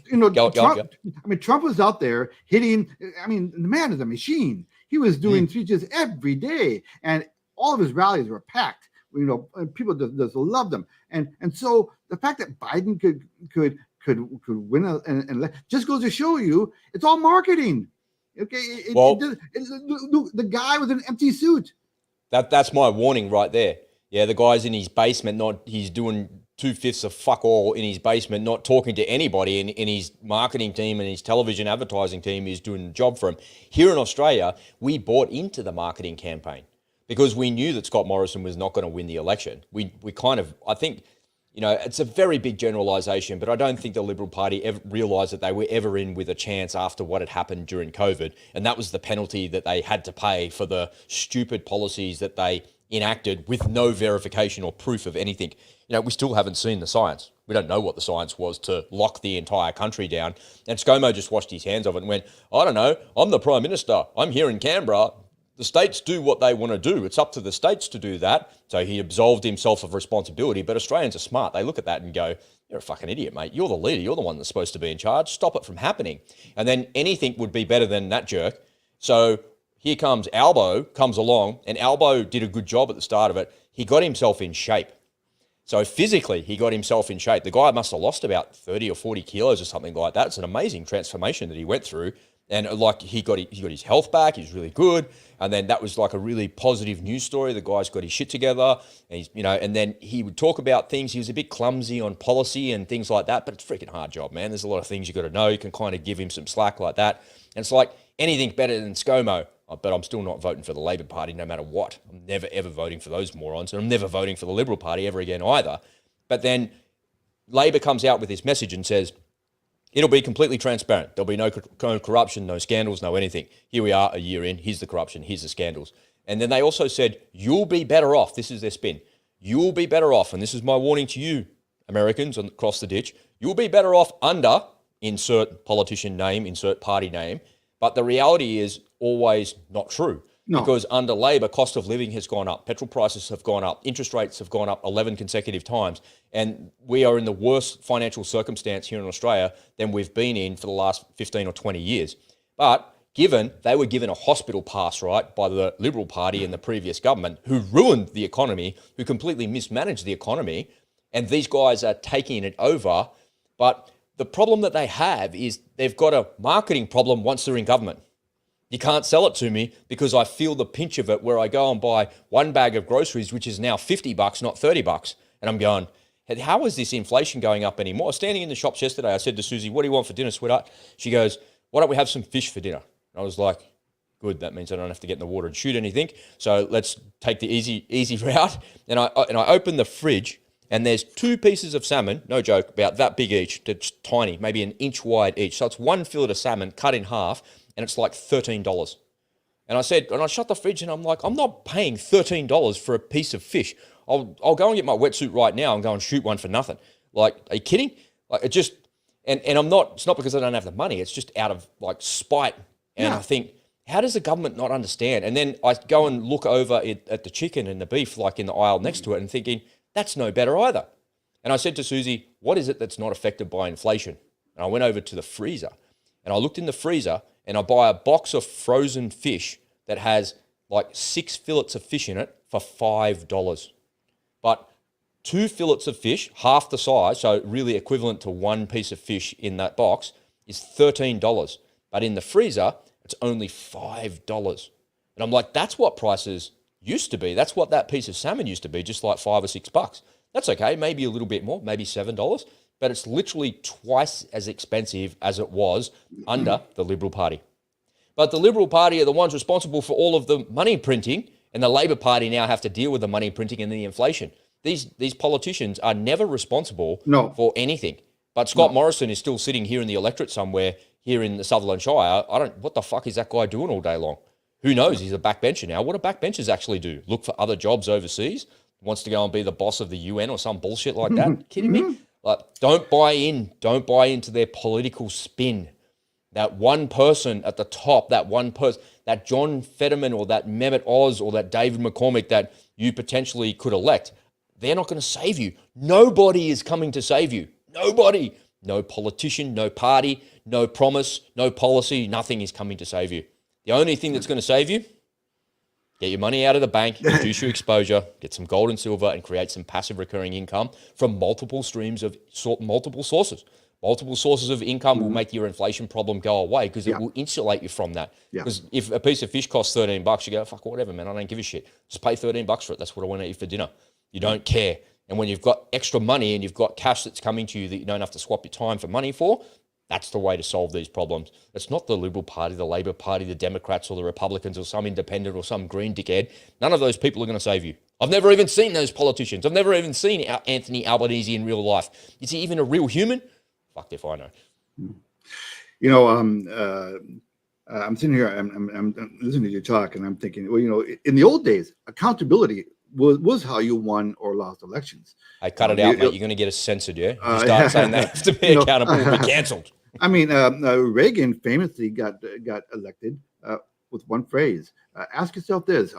[SPEAKER 2] Trump. I mean, Trump was out there hitting. I mean, the man is a machine. He was doing speeches every day, and all of his rallies were packed. And people just loved them. And so the fact that Biden could win and just goes to show you it's all marketing. Okay, the guy was in an empty suit.
[SPEAKER 1] That's my warning right there. Yeah, the guy's in his basement, he's doing 2/5 of fuck all in his basement, not talking to anybody, and his marketing team and his television advertising team is doing the job for him. Here in Australia, we bought into the marketing campaign because we knew that Scott Morrison was not going to win the election. We kind of, I think, it's a very big generalisation, but I don't think the Liberal Party ever realised that they were ever in with a chance after what had happened during COVID, and that was the penalty that they had to pay for the stupid policies that they enacted with no verification or proof of anything. We still haven't seen the science. We don't know what the science was to lock the entire country down. And ScoMo just washed his hands of it and went, I don't know, I'm the Prime Minister. I'm here in Canberra. The states do what they want to do. It's up to the states to do that. So he absolved himself of responsibility. But Australians are smart. They look at that and go, you're a fucking idiot, mate. You're the leader. You're the one that's supposed to be in charge. Stop it from happening. And then anything would be better than that jerk. So here comes Albo, comes along, and Albo did a good job at the start of it. He got himself in shape. So physically, he got himself in shape. The guy must have lost about 30 or 40 kilos or something like that. It's an amazing transformation that he went through. And he got his health back. He's really good. And then that was like a really positive news story. The guy's got his shit together. And and then he would talk about things. He was a bit clumsy on policy and things like that. But it's a freaking hard job, man. There's a lot of things you got to know. You can kind of give him some slack like that. And it's like anything better than ScoMo. But I'm still not voting for the Labor Party no matter what. I'm never, ever voting for those morons. And I'm never voting for the Liberal Party ever again either. But then Labor comes out with this message and says, it'll be completely transparent. There'll be no corruption, no scandals, no anything. Here we are a year in. Here's the corruption. Here's the scandals. And then they also said, you'll be better off. This is their spin. You'll be better off. And this is my warning to you, Americans across the ditch. You'll be better off under, insert politician name, insert party name. But the reality is always not true.
[SPEAKER 2] No.
[SPEAKER 1] Because under Labor, cost of living has gone up, petrol prices have gone up, interest rates have gone up 11 consecutive times, and we are in the worst financial circumstance here in Australia than we've been in for the last 15 or 20 years. But given they were given a hospital pass, right, by the Liberal Party and the previous government, who ruined the economy, who completely mismanaged the economy, and these guys are taking it over. But the problem that they have is they've got a marketing problem once they're in government. You can't sell it to me because I feel the pinch of it where I go and buy one bag of groceries, which is now $50, not $30. And I'm going, how is this inflation going up anymore? I was standing in the shops yesterday. I said to Susie, what do you want for dinner, sweetheart? She goes, why don't we have some fish for dinner? And I was like, good, that means I don't have to get in the water and shoot anything. So let's take the easy route. And I open the fridge and there's 2 pieces of salmon, no joke, about that big each. It's tiny, maybe an inch wide each. So it's one fillet of salmon cut in half, and it's like $13. And I said, and I shut the fridge and I'm like, I'm not paying $13 for a piece of fish. I'll go and get my wetsuit right now and go and shoot one for nothing. Like, are you kidding? Like, it just, and I'm not, it's not because I don't have the money. It's just out of like spite. And I think, how does the government not understand? And then I go and look over at the chicken and the beef, like in the aisle next to it, and thinking, that's no better either. And I said to Susie, what is it that's not affected by inflation? And I went over to the freezer and I looked in the freezer and I buy a box of frozen fish that has like 6 fillets of fish in it for $5. But 2 fillets of fish, half the size, so really equivalent to 1 piece of fish in that box, is $13. But in the freezer, it's only $5. And I'm like, that's what prices used to be. That's what that piece of salmon used to be, just like $5 or $6. That's okay, maybe a little bit more, maybe $7, but it's literally twice as expensive as it was under the Liberal Party. But the Liberal Party are the ones responsible for all of the money printing, and the Labor Party now have to deal with the money printing and the inflation. These politicians are never responsible for anything. But Scott Morrison is still sitting here in the electorate somewhere here in the Sutherland Shire. What the fuck is that guy doing all day long? Who knows? He's a backbencher now. What do backbenchers actually do? Look for other jobs overseas? Wants to go and be the boss of the UN or some bullshit like that? Kidding me? Like, don't buy into their political spin. That one person at the top, that John Fetterman or that Mehmet Oz or that David McCormick that you potentially could elect, they're not going to save you. Nobody is coming to save you. Nobody. No politician, no party, no promise, no policy, nothing is coming to save you. The only thing that's going to save you, get your money out of the bank, reduce your exposure, get some gold and silver, and create some passive recurring income from multiple streams of multiple sources. Multiple sources of income will make your inflation problem go away because it will insulate you from that. Because if a piece of fish costs $13, you go, fuck, whatever, man, I don't give a shit. Just pay $13 for it. That's what I want to eat for dinner. You don't care. And when you've got extra money and you've got cash that's coming to you that you don't have to swap your time for money for, that's the way to solve these problems. It's not the Liberal Party, the Labor Party, the Democrats or the Republicans or some independent or some green dickhead. None of those people are going to save you. I've never even seen those politicians. I've never even seen Anthony Albanese in real life. Is he even a real human? Fuck if I know.
[SPEAKER 2] You know, I'm sitting here, I'm listening to you talk, and I'm thinking, well, you know, in the old days, accountability was how you won or lost elections.
[SPEAKER 1] I cut it out, mate. You're going to get us censored, yeah? You start saying they have to be accountable, we'll be cancelled.
[SPEAKER 2] I mean, Reagan famously got elected with one phrase. Ask yourself this: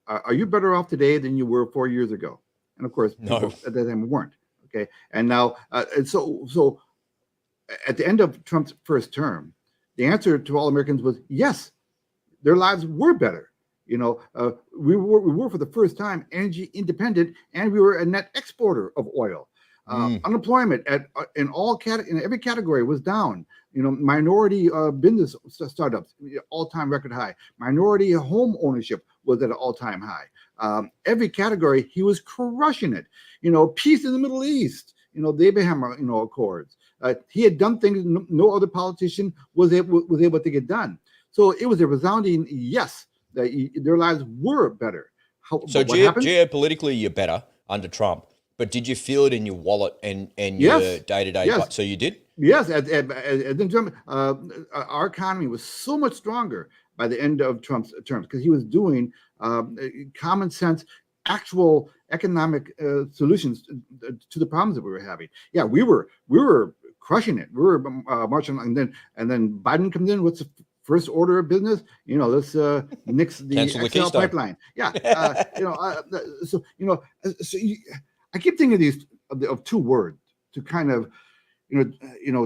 [SPEAKER 2] Are you better off today than you were 4 years ago? And of course, people at that time weren't. Okay, and now, and so at the end of Trump's first term, the answer to all Americans was yes, their lives were better. You know, we were for the first time energy independent, and we were a net exporter of oil. Unemployment in every category was down. You know, minority business startups, all-time record high. Minority home ownership was at an all-time high. Every category, he was crushing it. You know, peace in the Middle East. You know, the Abraham Accords. He had done things no other politician was able to get done. So it was a resounding yes. Their lives were better.
[SPEAKER 1] So geopolitically, you're better under Trump, but did you feel it in your wallet and your day-to-day?
[SPEAKER 2] Yes.
[SPEAKER 1] So you did?
[SPEAKER 2] Yes. Our economy was so much stronger by the end of Trump's terms because he was doing common sense, actual economic solutions to the problems that we were having. Yeah, we were crushing it. We were marching, and then Biden comes in. What's the first order of business, let's nix the
[SPEAKER 1] Cancel the
[SPEAKER 2] XL
[SPEAKER 1] Keystone
[SPEAKER 2] pipeline. Yeah. I keep thinking of two words to kind of,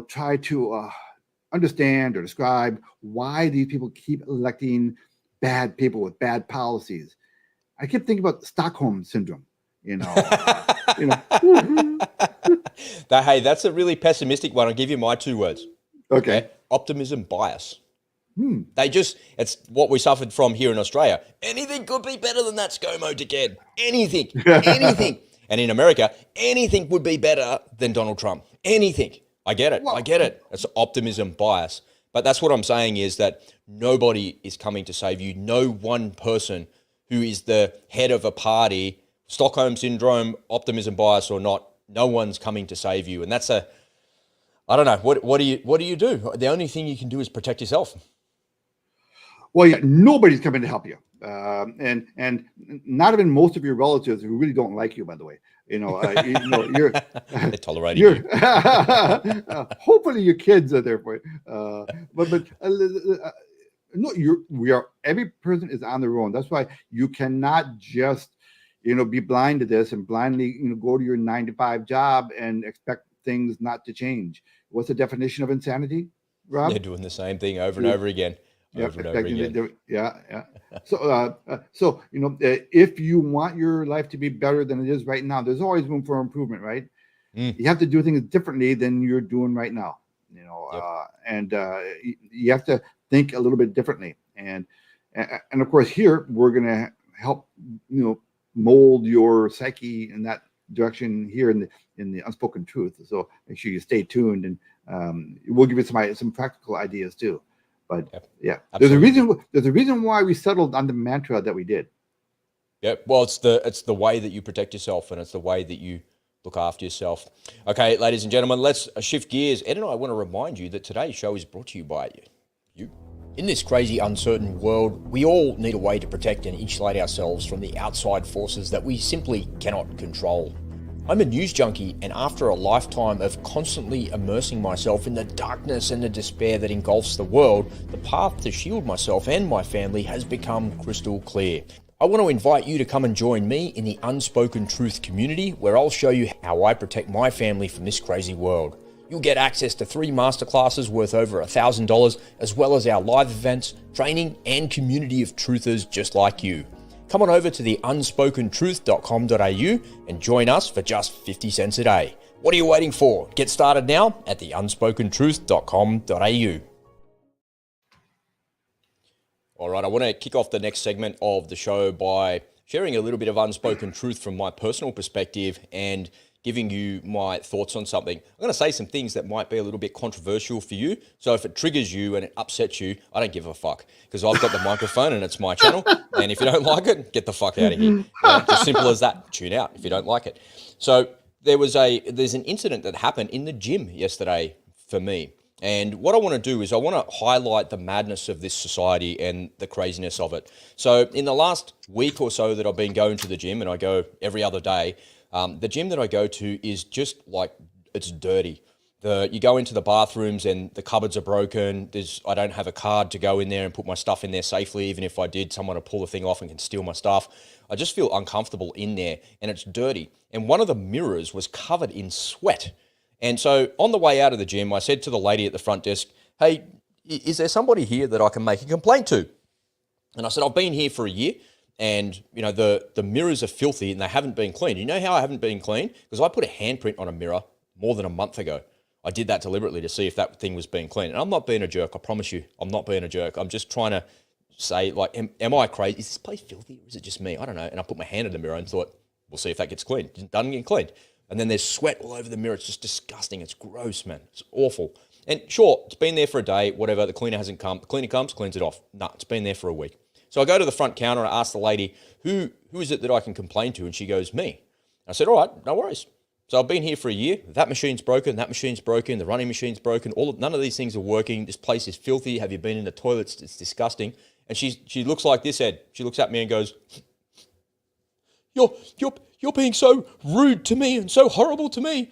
[SPEAKER 2] try to understand or describe why these people keep electing bad people with bad policies. I keep thinking about Stockholm syndrome.
[SPEAKER 1] Hey, that's a really pessimistic one. I'll give you my 2 words.
[SPEAKER 2] Okay.
[SPEAKER 1] Optimism bias. It's what we suffered from here in Australia. Anything could be better than that ScoMo dickhead. Anything. And in America, anything would be better than Donald Trump. Anything. I get it. It's optimism bias. But that's what I'm saying is that nobody is coming to save you. No one person who is the head of a party, Stockholm syndrome, optimism bias or not, no one's coming to save you. And that's I don't know. What do you do? The only thing you can do is protect yourself.
[SPEAKER 2] Well, yeah, nobody's coming to help you. And not even most of your relatives who really don't like you, by the way. You're
[SPEAKER 1] They're tolerating you.
[SPEAKER 2] Hopefully your kids are there for you. Every person is on their own. That's why you cannot just, be blind to this and blindly, go to your 9-to-5 job and expect things not to change. What's the definition of insanity, Rob?
[SPEAKER 1] They're doing the same thing over and over again. Over and over again.
[SPEAKER 2] Yeah. So, if you want your life to be better than it is right now, there's always room for improvement, right? You have to do things differently than you're doing right now, and you have to think a little bit differently. And of course, here we're going to help, mold your psyche in that direction here in the Unspoken Truth. So make sure you stay tuned, and we'll give you some practical ideas too. But there's a reason why we settled on the mantra that we did.
[SPEAKER 1] Yeah, well, it's the way that you protect yourself, and it's the way that you look after yourself. Okay, ladies and gentlemen, let's shift gears. Ed and I want to remind you that today's show is brought to you by you. In this crazy, uncertain world, we all need a way to protect and insulate ourselves from the outside forces that we simply cannot control. I'm a news junkie, and after a lifetime of constantly immersing myself in the darkness and the despair that engulfs the world, the path to shield myself and my family has become crystal clear. I want to invite you to come and join me in the Unspoken Truth community, where I'll show you how I protect my family from this crazy world. You'll get access to 3 masterclasses worth over $1,000, as well as our live events, training, and community of truthers just like you. Come on over to the unspokentruth.com.au and join us for just 50 cents a day. What are you waiting for? Get started now at the unspokentruth.com.au. All right, I want to kick off the next segment of the show by sharing a little bit of unspoken truth from my personal perspective and giving you my thoughts on something. I'm going to say some things that might be a little bit controversial for you. So if it triggers you and it upsets you, I don't give a fuck, because I've got the microphone and it's my channel. And if you don't like it, get the fuck out of here. Just simple as that. Tune out if you don't like it. So there's an incident that happened in the gym yesterday for me. And what I want to do is I want to highlight the madness of this society and the craziness of it. So in the last week or so that I've been going to the gym, and I go every other day, the gym that I go to is just like, it's dirty. You go into the bathrooms and the cupboards are broken. I don't have a card to go in there and put my stuff in there safely. Even if I did, someone will pull the thing off and can steal my stuff. I just feel uncomfortable in there, and it's dirty. And one of the mirrors was covered in sweat. And so on the way out of the gym, I said to the lady at the front desk, hey, is there somebody here that I can make a complaint to? And I said, I've been here for a year, and the mirrors are filthy and they haven't been cleaned. You know how I haven't been cleaned? Because I put a handprint on a mirror more than a month ago. I did that deliberately to see if that thing was being cleaned. And I'm not being a jerk, I promise you. I'm not being a jerk. I'm just trying to say, like, am I crazy? Is this place filthy or is it just me? I don't know. And I put my hand in the mirror and thought, we'll see if that gets cleaned. It doesn't get cleaned. And then there's sweat all over the mirror. It's just disgusting. It's gross, man. It's awful. And sure, it's been there for a day, whatever. The cleaner hasn't come. The cleaner comes, cleans it off. No, it's been there for a week. So I go to the front counter and I ask the lady, who is it that I can complain to? And she goes, me. I said, all right, no worries. So I've been here for a year. That machine's broken. That machine's broken. The running machine's broken. None of these things are working. This place is filthy. Have you been in the toilets? It's disgusting. And she looks like this, Ed. She looks at me and goes, You're being so rude to me and so horrible to me.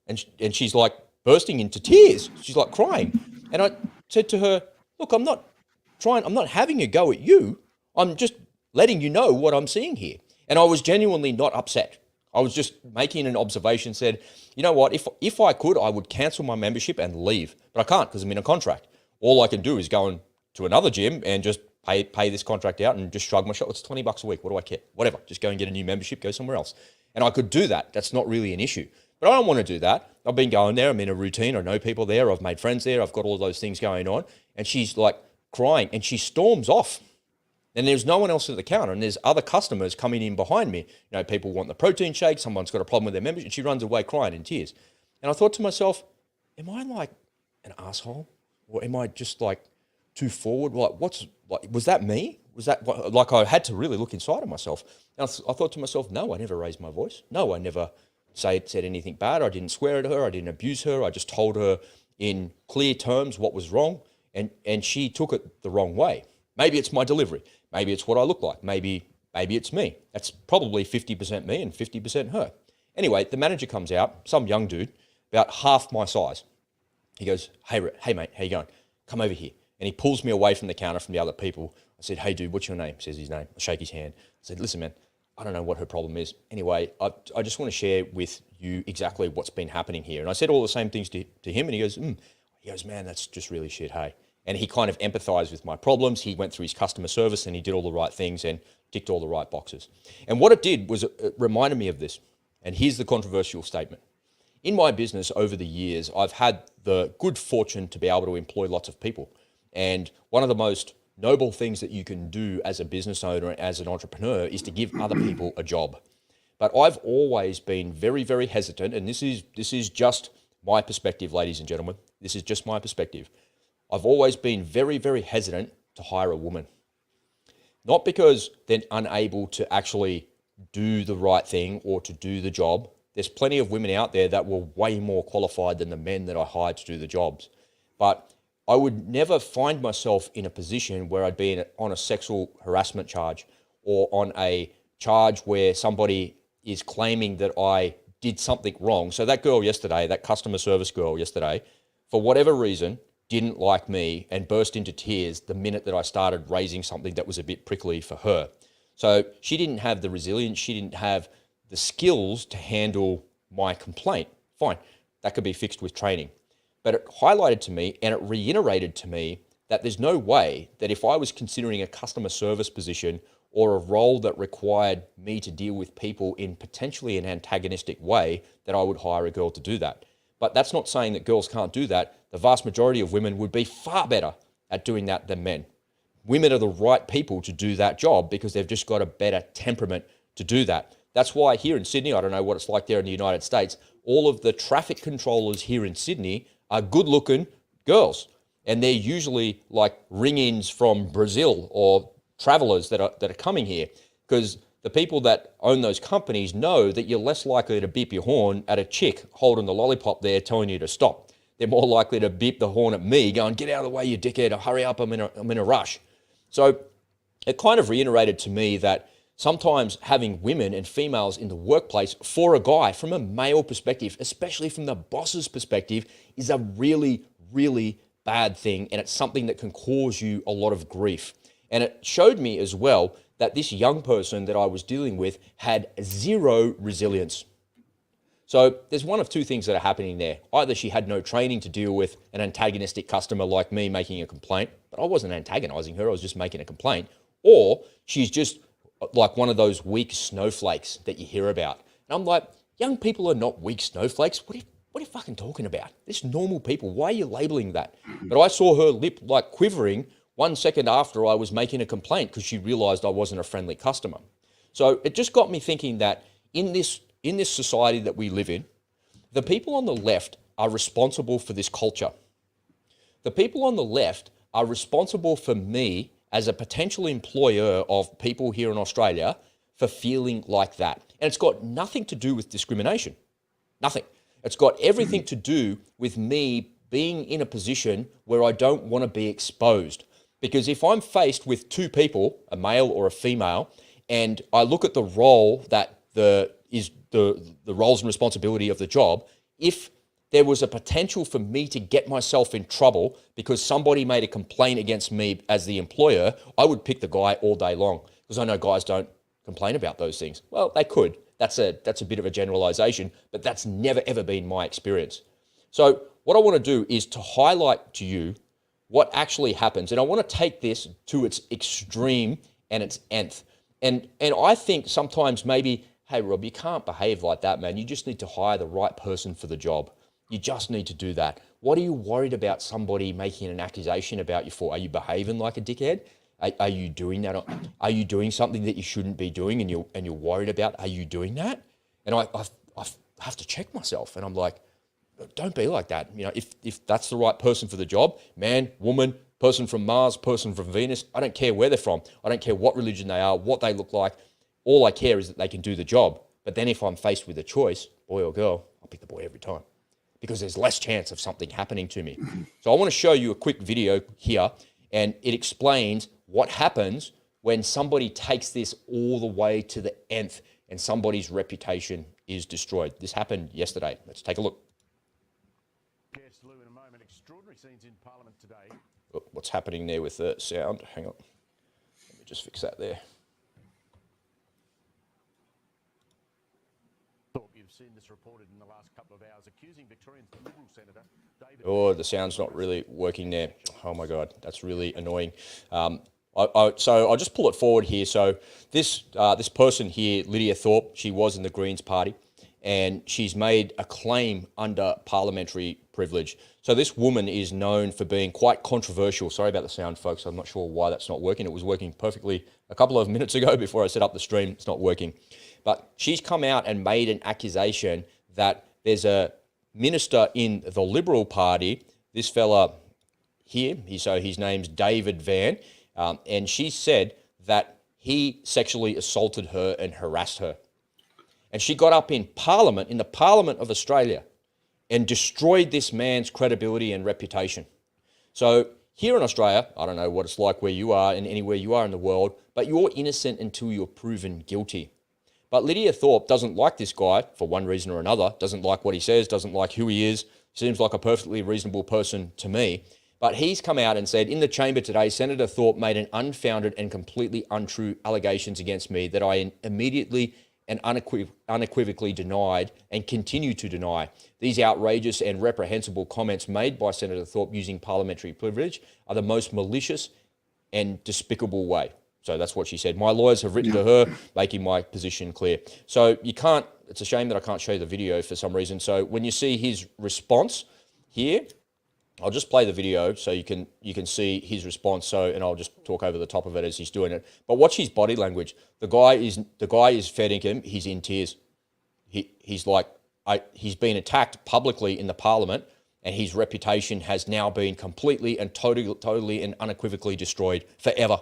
[SPEAKER 1] And she's like bursting into tears. She's like crying. And I said to her, look, I'm not having a go at you. I'm just letting you know what I'm seeing here. And I was genuinely not upset. I was just making an observation, said, you know what, if I could, I would cancel my membership and leave. But I can't because I'm in a contract. All I can do is go to another gym and just pay this contract out and just shrug my shoulders. It's $20 a week. What do I care? Whatever. Just go and get a new membership, go somewhere else. And I could do that. That's not really an issue. But I don't want to do that. I've been going there. I'm in a routine. I know people there. I've made friends there. I've got all those things going on. And she's like crying and she storms off. And there's no one else at the counter. And there's other customers coming in behind me. You know, people want the protein shake. Someone's got a problem with their membership. And she runs away crying in tears. And I thought to myself, am I like an asshole? Or am I just like too forward? Was that me? Was that like I had to really look inside of myself? And I thought to myself, no, I never raised my voice. No, I never said anything bad. I didn't swear at her. I didn't abuse her. I just told her in clear terms what was wrong. And she took it the wrong way. Maybe it's my delivery. Maybe it's what I look like. Maybe it's me. That's probably 50% me and 50% her. Anyway, the manager comes out, some young dude, about half my size. He goes, hey mate, how you going? Come over here. And he pulls me away from the counter from the other people. I said, hey dude, what's your name? He says his name. I shake his hand. I said, listen man, I don't know what her problem is. Anyway, I just want to share with you exactly what's been happening here. And I said all the same things to him, and he goes, man, that's just really shit, hey. And he kind of empathized with my problems. He went through his customer service and he did all the right things and ticked all the right boxes. And what it did was it reminded me of this. And here's the controversial statement. In my business over the years, I've had the good fortune to be able to employ lots of people. And one of the most noble things that you can do as a business owner, as an entrepreneur, is to give other people a job. But I've always been very, very hesitant, and this is just my perspective, ladies and gentlemen. This is just my perspective. I've always been very, very hesitant to hire a woman. Not because they're unable to actually do the right thing or to do the job. There's plenty of women out there that were way more qualified than the men that I hired to do the jobs. But I would never find myself in a position where I'd be on a sexual harassment charge or on a charge where somebody is claiming that I did something wrong. So that girl yesterday, that customer service girl yesterday, for whatever reason, didn't like me and burst into tears the minute that I started raising something that was a bit prickly for her. So she didn't have the resilience, she didn't have the skills to handle my complaint. Fine, that could be fixed with training. But it highlighted to me and it reiterated to me that there's no way that if I was considering a customer service position or a role that required me to deal with people in potentially an antagonistic way, that I would hire a girl to do that. But that's not saying that girls can't do that. The vast majority of women would be far better at doing that than men. Women are the right people to do that job because they've just got a better temperament to do that. That's why here in Sydney, I don't know what it's like there in the United States, all of the traffic controllers here in Sydney are good-looking girls. And they're usually like ring-ins from Brazil or travelers that are coming here, because the people that own those companies know that you're less likely to beep your horn at a chick holding the lollipop there telling you to stop. They're more likely to beep the horn at me going, get out of the way, you dickhead, hurry up, I'm in a rush. So it kind of reiterated to me that sometimes having women and females in the workplace for a guy from a male perspective, especially from the boss's perspective, is a really, really bad thing. And it's something that can cause you a lot of grief. And it showed me as well that this young person that I was dealing with had zero resilience. So there's one of two things that are happening there. Either she had no training to deal with an antagonistic customer like me making a complaint, but I wasn't antagonizing her, I was just making a complaint. Or she's just like one of those weak snowflakes that you hear about. And I'm like, young people are not weak snowflakes. What are you fucking talking about? They're normal people. Why are you labeling that? But I saw her lip like quivering 1 second after I was making a complaint because she realized I wasn't a friendly customer. So it just got me thinking that in this society that we live in, the people on the left are responsible for this culture. The people on the left are responsible for me as a potential employer of people here in Australia for feeling like that. And it's got nothing to do with discrimination. Nothing. It's got everything to do with me being in a position where I don't want to be exposed. Because if I'm faced with two people, a male or a female, and I look at the role that is the roles and responsibility of the job, if there was a potential for me to get myself in trouble because somebody made a complaint against me as the employer, I would pick the guy all day long because I know guys don't complain about those things. Well, they could. That's a bit of a generalization, but that's never, ever been my experience. So what I want to do is to highlight to you what actually happens. And I want to take this to its extreme and its nth. And I think sometimes maybe, hey, Rob, you can't behave like that, man. You just need to hire the right person for the job. You just need to do that. What are you worried about somebody making an accusation about you for? Are you behaving like a dickhead? Are you doing that? Are you doing something that you shouldn't be doing and you're worried about? Are you doing that? And I have to check myself, and I'm like, don't be like that. You know, if that's the right person for the job, man, woman, person from Mars, person from Venus, I don't care where they're from. I don't care what religion they are, what they look like. All I care is that they can do the job. But then if I'm faced with a choice, boy or girl, I'll pick the boy every time because there's less chance of something happening to me. So I want to show you a quick video here, and it explains what happens when somebody takes this all the way to the nth and somebody's reputation is destroyed. This happened yesterday. Let's take a look.
[SPEAKER 5] Guest Lou in a moment. Extraordinary scenes in Parliament today.
[SPEAKER 1] What's happening there with the sound? Hang on. Let me just fix that there.
[SPEAKER 5] You've seen this reported in the last couple of hours, accusing Victorian Liberal Senator David...
[SPEAKER 1] Oh, the sound's not really working there. Oh my God, that's really annoying. So I'll just pull it forward here. So this person here, Lidia Thorp, she was in the Greens party, and she's made a claim under parliamentary privilege. So this woman is known for being quite controversial. Sorry about the sound, folks. I'm not sure why that's not working. It was working perfectly a couple of minutes ago before I set up the stream. It's not working. But she's come out and made an accusation that there's a minister in the Liberal Party, this fella here, his name's David Van, and she said that he sexually assaulted her and harassed her. And she got up in Parliament, in the Parliament of Australia, and destroyed this man's credibility and reputation. So here in Australia, I don't know what it's like where you are and anywhere you are in the world, but you're innocent until you're proven guilty. But Lidia Thorp doesn't like this guy for one reason or another, doesn't like what he says, doesn't like who he is, seems like a perfectly reasonable person to me. But he's come out and said, in the chamber today, Senator Thorp made an unfounded and completely untrue allegations against me that I immediately and unequivocally denied and continue to deny. These outrageous and reprehensible comments made by Senator Thorp using parliamentary privilege are the most malicious and despicable way. So that's what she said. My lawyers have written to her, making my position clear. So you can't, it's a shame that I can't show you the video for some reason. So when you see his response here, I'll just play the video so you can see his response. So, and I'll just talk over the top of it as he's doing it. But watch his body language. The guy is feeding him. He's in tears. He's like, he's been attacked publicly in the Parliament, and his reputation has now been completely and totally and unequivocally destroyed forever.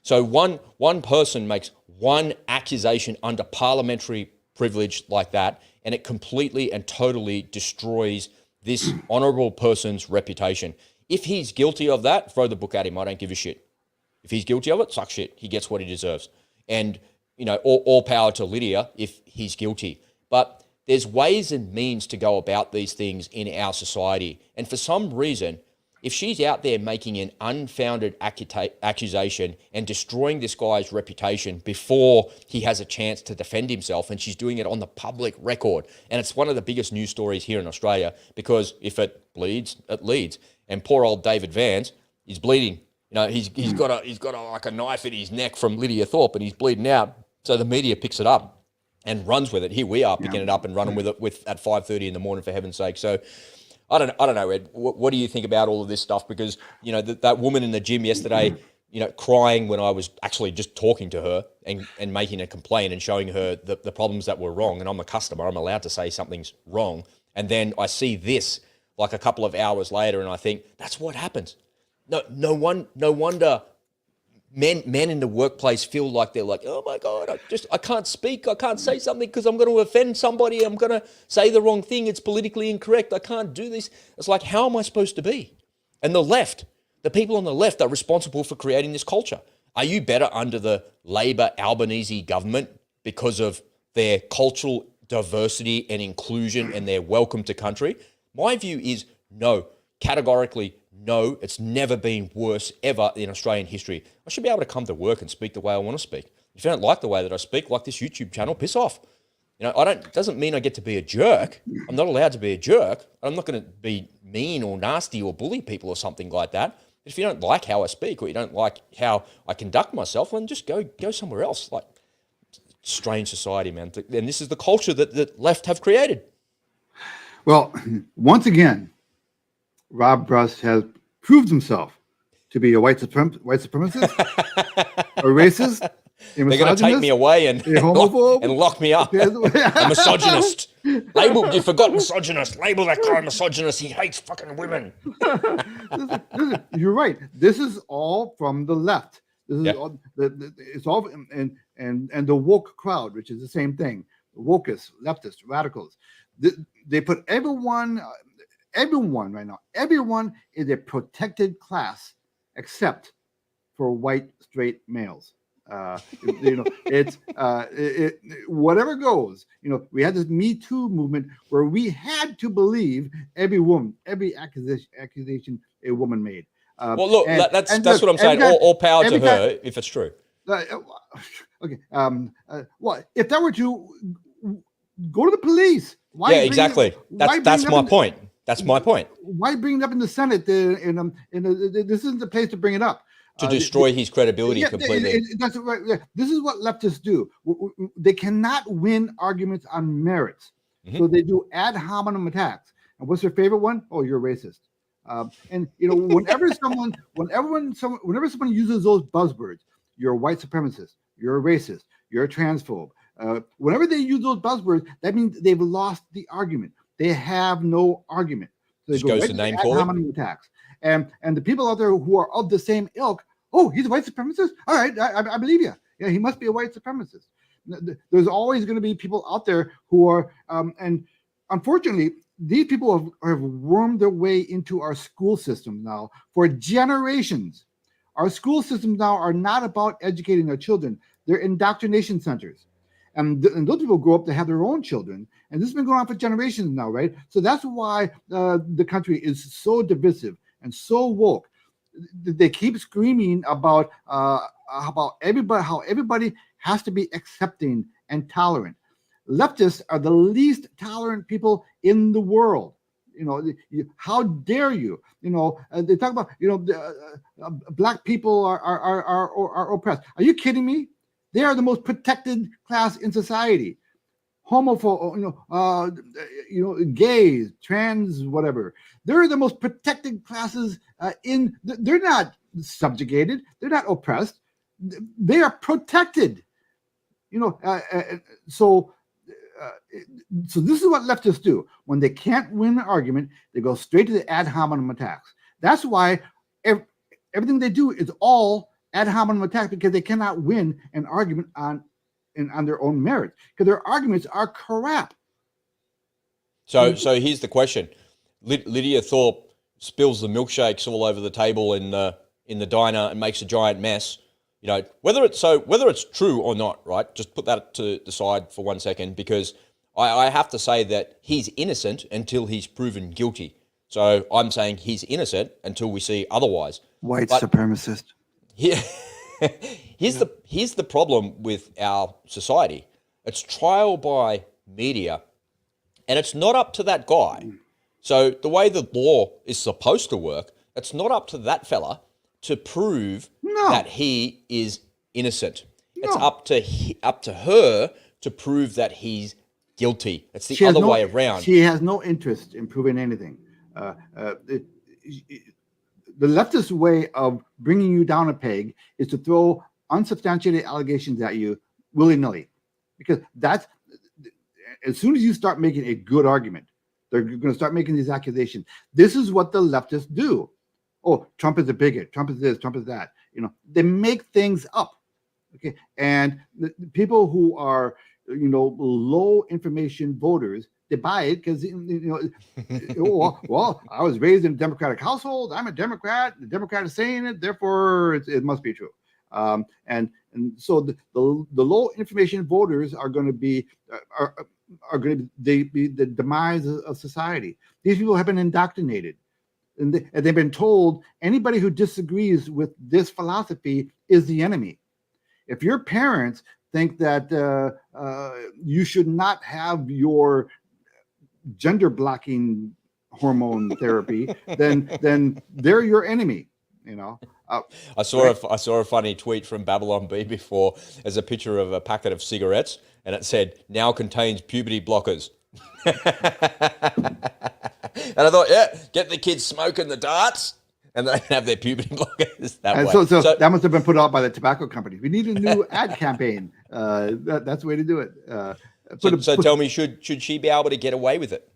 [SPEAKER 1] So one person makes one accusation under parliamentary privilege like that, and it completely and totally destroys this honourable person's reputation. If he's guilty of that, throw the book at him. I don't give a shit. If he's guilty of it, suck shit. He gets what he deserves. And, you know, all power to Lidia if he's guilty. But there's ways and means to go about these things in our society. And for some reason, if she's out there making an unfounded accusation and destroying this guy's reputation before he has a chance to defend himself, and she's doing it on the public record, and it's one of the biggest news stories here in Australia, because if it bleeds, it leads. And poor old David Vance is bleeding. You know, he's got like a knife in his neck from Lidia Thorp, and he's bleeding out. So the media picks it up and runs with it. Here we are picking it up and running with it at 5:30 in the morning, for heaven's sake. So I don't know, Ed. What do you think about all of this stuff? Because, you know, that woman in the gym yesterday, you know, crying when I was actually just talking to her and making a complaint and showing her the problems that were wrong. And I'm a customer. I'm allowed to say something's wrong. And then I see this like a couple of hours later, and I think that's what happens. No wonder men in the workplace feel like they're like, oh my God, I can't speak, I can't say something because I'm going to offend somebody, I'm going to say the wrong thing, it's politically incorrect, I can't do this. It's like, how am I supposed to be? And the people on the left are responsible for creating this culture. Are you better under the Labor Albanese government because of their cultural diversity and inclusion and their welcome to country? My view is no, categorically no. It's never been worse ever in Australian history. I should be able to come to work and speak the way I want to speak. If you don't like the way that I speak, like this YouTube channel, piss off. It doesn't mean I get to be a jerk. I'm not allowed to be a jerk. I'm not going to be mean or nasty or bully people or something like that. If you don't like how I speak or you don't like how I conduct myself, then just go somewhere else. Like, strange society, man. And this is the culture that the left have created.
[SPEAKER 2] Well, once again, Rob Bruss has proved himself to be a white supremacist, a racist, a
[SPEAKER 1] They're going to take me away and lock me up. A misogynist. You forgot misogynist. Label that guy misogynist. He hates fucking women.
[SPEAKER 2] You're right. This is all from the left. This is all, it's all and the woke crowd, which is the same thing. Wokists, leftists, radicals. They put everyone right now. Everyone is a protected class, except for white straight males. It's whatever goes. We had this Me Too movement where we had to believe every accusation a woman made.
[SPEAKER 1] Well, look, that's what I'm saying. All power to her, if it's true.
[SPEAKER 2] Okay. Well, if that were to go to the police, why?
[SPEAKER 1] Yeah, exactly. That's my point. That's my point.
[SPEAKER 2] Why bring it up in the Senate? This isn't the place to bring it up.
[SPEAKER 1] To destroy his credibility completely.
[SPEAKER 2] That's right. Yeah. This is what leftists do. They cannot win arguments on merits, so they do ad hominem attacks. And what's their favorite one? Oh, you're racist. And whenever someone uses those buzzwords, you're a white supremacist, you're a racist, you're a transphobe. Whenever they use those buzzwords, that means they've lost the argument. They have no argument. So they
[SPEAKER 1] goes to name calling.
[SPEAKER 2] Attacks. And the people out there who are of the same ilk, oh, he's a white supremacist? All right, I believe you. Yeah, he must be a white supremacist. There's always going to be people out there who are, and unfortunately, these people have wormed their way into our school system now for generations. Our school systems now are not about educating our children. They're indoctrination centers. And those people grow up to have their own children. And this has been going on for generations now, right? So that's why the country is so divisive and so woke. They keep screaming about how everybody has to be accepting and tolerant. Leftists are the least tolerant people in the world. How dare you? They talk about black people are oppressed. Are you kidding me? They are the most protected class in society. Homophobe, gays, trans, whatever. They're the most protected classes they're not subjugated. They're not oppressed. They are protected. So this is what leftists do. When they can't win an argument, they go straight to the ad hominem attacks. That's why everything they do is all ad hominem attacks, because they cannot win an argument on their own merit, because their arguments are crap.
[SPEAKER 1] So here's the question: Lidia Thorp spills the milkshakes all over the table in the diner and makes a giant mess. Whether it's true or not, right? Just put that to the side for 1 second, because I have to say that he's innocent until he's proven guilty. So I'm saying he's innocent until we see otherwise.
[SPEAKER 2] White supremacist.
[SPEAKER 1] Yeah. Here's the problem with our society. It's trial by media, and it's not up to that guy. So the way the law is supposed to work, it's not up to that fella to prove that he is innocent. No. It's up to her to prove that he's guilty. It's the other way around.
[SPEAKER 2] She has no interest in proving anything. The leftist way of bringing you down a peg is to throw unsubstantiated allegations at you willy-nilly, because that's, as soon as you start making a good argument, they're going to start making these accusations. This is what the leftists do. Oh, Trump is a bigot. Trump is this. Trump is that. They make things up. Okay, and the people who are low information voters, they buy it because well, I was raised in a Democratic household. I'm a Democrat. The Democrat is saying it, therefore it must be true. And so the low information voters are going to be are going to be the demise of society. These people have been indoctrinated, and they've been told anybody who disagrees with this philosophy is the enemy. If your parents think that you should not have your gender blocking hormone therapy, then they're your enemy.
[SPEAKER 1] I saw a funny tweet from Babylon Bee before. There's a picture of a packet of cigarettes, and it said, "Now contains puberty blockers." And I thought, yeah, get the kids smoking the darts, and they have their puberty blockers that way.
[SPEAKER 2] So that must have been put out by the tobacco company. We need a new ad campaign. That's the way to do it.
[SPEAKER 1] So tell me, should she be able to get away with it?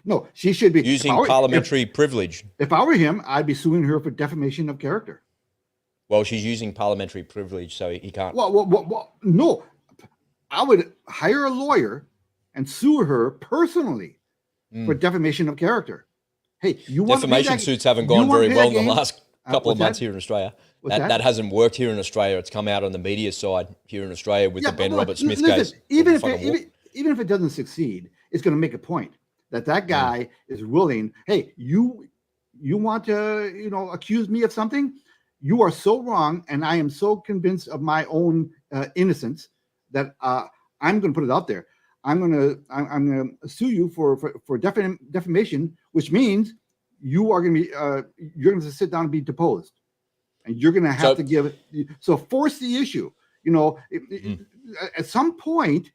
[SPEAKER 2] No, she should be
[SPEAKER 1] using parliamentary privilege.
[SPEAKER 2] If I were him, I'd be suing her for defamation of character.
[SPEAKER 1] Well, she's using parliamentary privilege, so he can't.
[SPEAKER 2] Well, no. I would hire a lawyer and sue her personally for defamation of character. Hey, you want
[SPEAKER 1] defamation suits haven't gone very well in the last couple of months here in Australia. That hasn't worked here in Australia. It's come out on the media side here in Australia with the Ben Roberts-Smith case.
[SPEAKER 2] Even if it doesn't succeed, it's going to make a point that guy is willing. Hey, you want to accuse me of something? You are so wrong, and I am so convinced of my own innocence that I'm going to put it out there. I'm going to sue you for defamation, which means you are going to be you're going to sit down and be deposed, and you're going to have to give. So force the issue. At some point,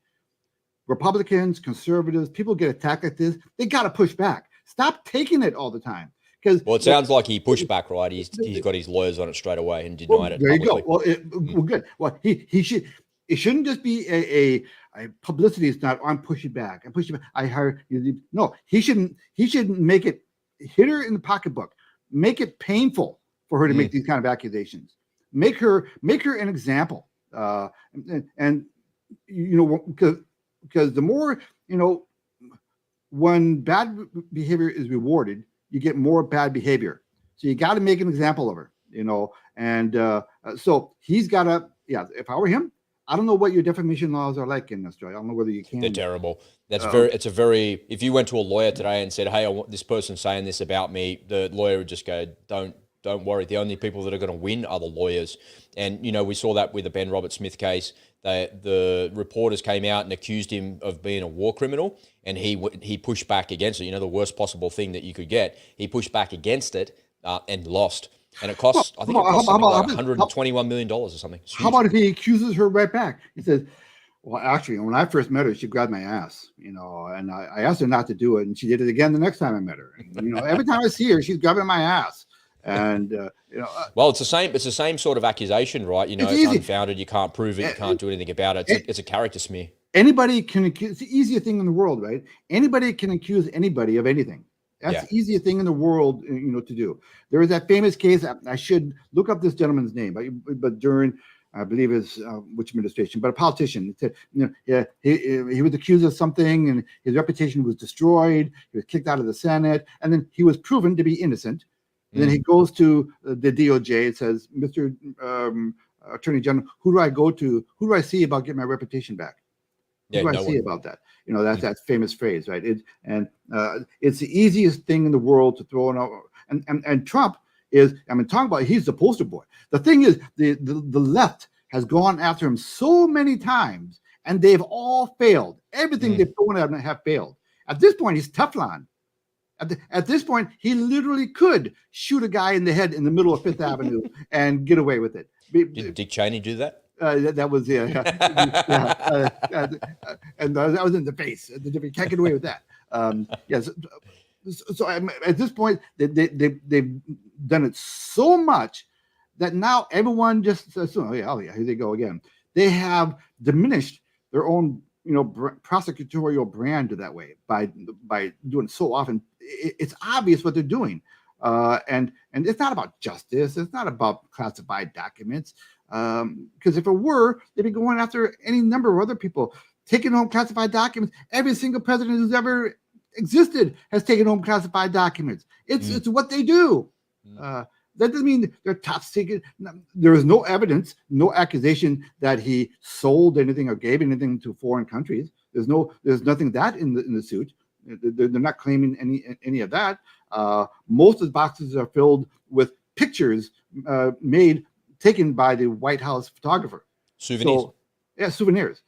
[SPEAKER 2] Republicans, conservatives, people get attacked like this. They got to push back. Stop taking it all the time.
[SPEAKER 1] Well, it sounds like he pushed back, right? He's got his lawyers on it straight away and denied it.
[SPEAKER 2] There you
[SPEAKER 1] publicly.
[SPEAKER 2] go. Well, good. Well, he should. It shouldn't just be a publicity. It's not. I'm pushing back. I'm pushing back. I hire you. No, he shouldn't. He shouldn't make it hit her in the pocketbook. Make it painful for her to make these kind of accusations. Make her an example. And because the more when bad behavior is rewarded, you get more bad behavior. So you got to make an example of her, and so he's got to, if I were him, I don't know what your defamation laws are like in Australia. I don't know whether you can.
[SPEAKER 1] They're terrible. If you went to a lawyer today and said, hey, I want this person saying this about me, the lawyer would just go, don't worry. The only people that are going to win are the lawyers. And, we saw that with the Ben Roberts-Smith case. The reporters came out and accused him of being a war criminal, and he pushed back against it. The worst possible thing that you could get. He pushed back against it and lost. And it costs, I think it cost something like $121 million or something.
[SPEAKER 2] How about if he accuses her right back? He says, well, actually, when I first met her, she grabbed my ass, and I asked her not to do it, and she did it again the next time I met her. And, every time I see her, she's grabbing my ass. And
[SPEAKER 1] well, it's the same sort of accusation, right? It's unfounded. You can't prove it. You can't do anything about it. It's a character smear.
[SPEAKER 2] Anybody can accuse. It's the easiest thing in the world, right? Anybody can accuse anybody of anything. That's the easiest thing in the world, to do. There is that famous case. I should look up this gentleman's name, but during, I believe it's which administration, but a politician. It said, he was accused of something, and his reputation was destroyed. He was kicked out of the Senate, and then he was proven to be innocent. And then he goes to the DOJ and says, Mr. Attorney General, who do I go to? Who do I see about getting my reputation back? Who do I see about that? That's that famous phrase, right? It's the easiest thing in the world to throw out. And Trump is, talking about, he's the poster boy. The thing is, the left has gone after him so many times, and they've all failed. Everything they've thrown at him have failed. At this point, he's Teflon. At this point, he literally could shoot a guy in the head in the middle of Fifth Avenue and get away with it.
[SPEAKER 1] Did Dick Cheney do that?
[SPEAKER 2] That was and that was in the face. You can't get away with that. Yes. So at this point, they've done it so much that now everyone just says, "Oh yeah, here they go again." They have diminished their own, prosecutorial brand that way by doing it so often. It's obvious what they're doing, and it's not about justice. It's not about classified documents. Because if it were, they'd be going after any number of other people, taking home classified documents. Every single president who's ever existed has taken home classified documents. It's what they do. That doesn't mean they're top secret. There is no evidence, no accusation that he sold anything or gave anything to foreign countries. There's nothing that in the suit. They're not claiming any of that. Most of the boxes are filled with pictures taken by the White House photographer.
[SPEAKER 1] Souvenirs.
[SPEAKER 2] So, yeah, souvenirs.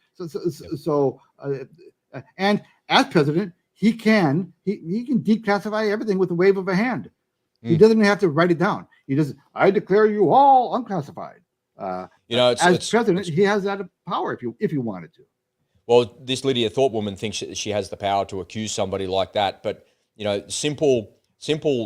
[SPEAKER 2] And as president, he can declassify everything with a wave of a hand. He doesn't even have to write it down. He just, I declare you all unclassified. As president, he has that power if he wanted to.
[SPEAKER 1] Well, this Lidia Thorp woman thinks she has the power to accuse somebody like that, but simple,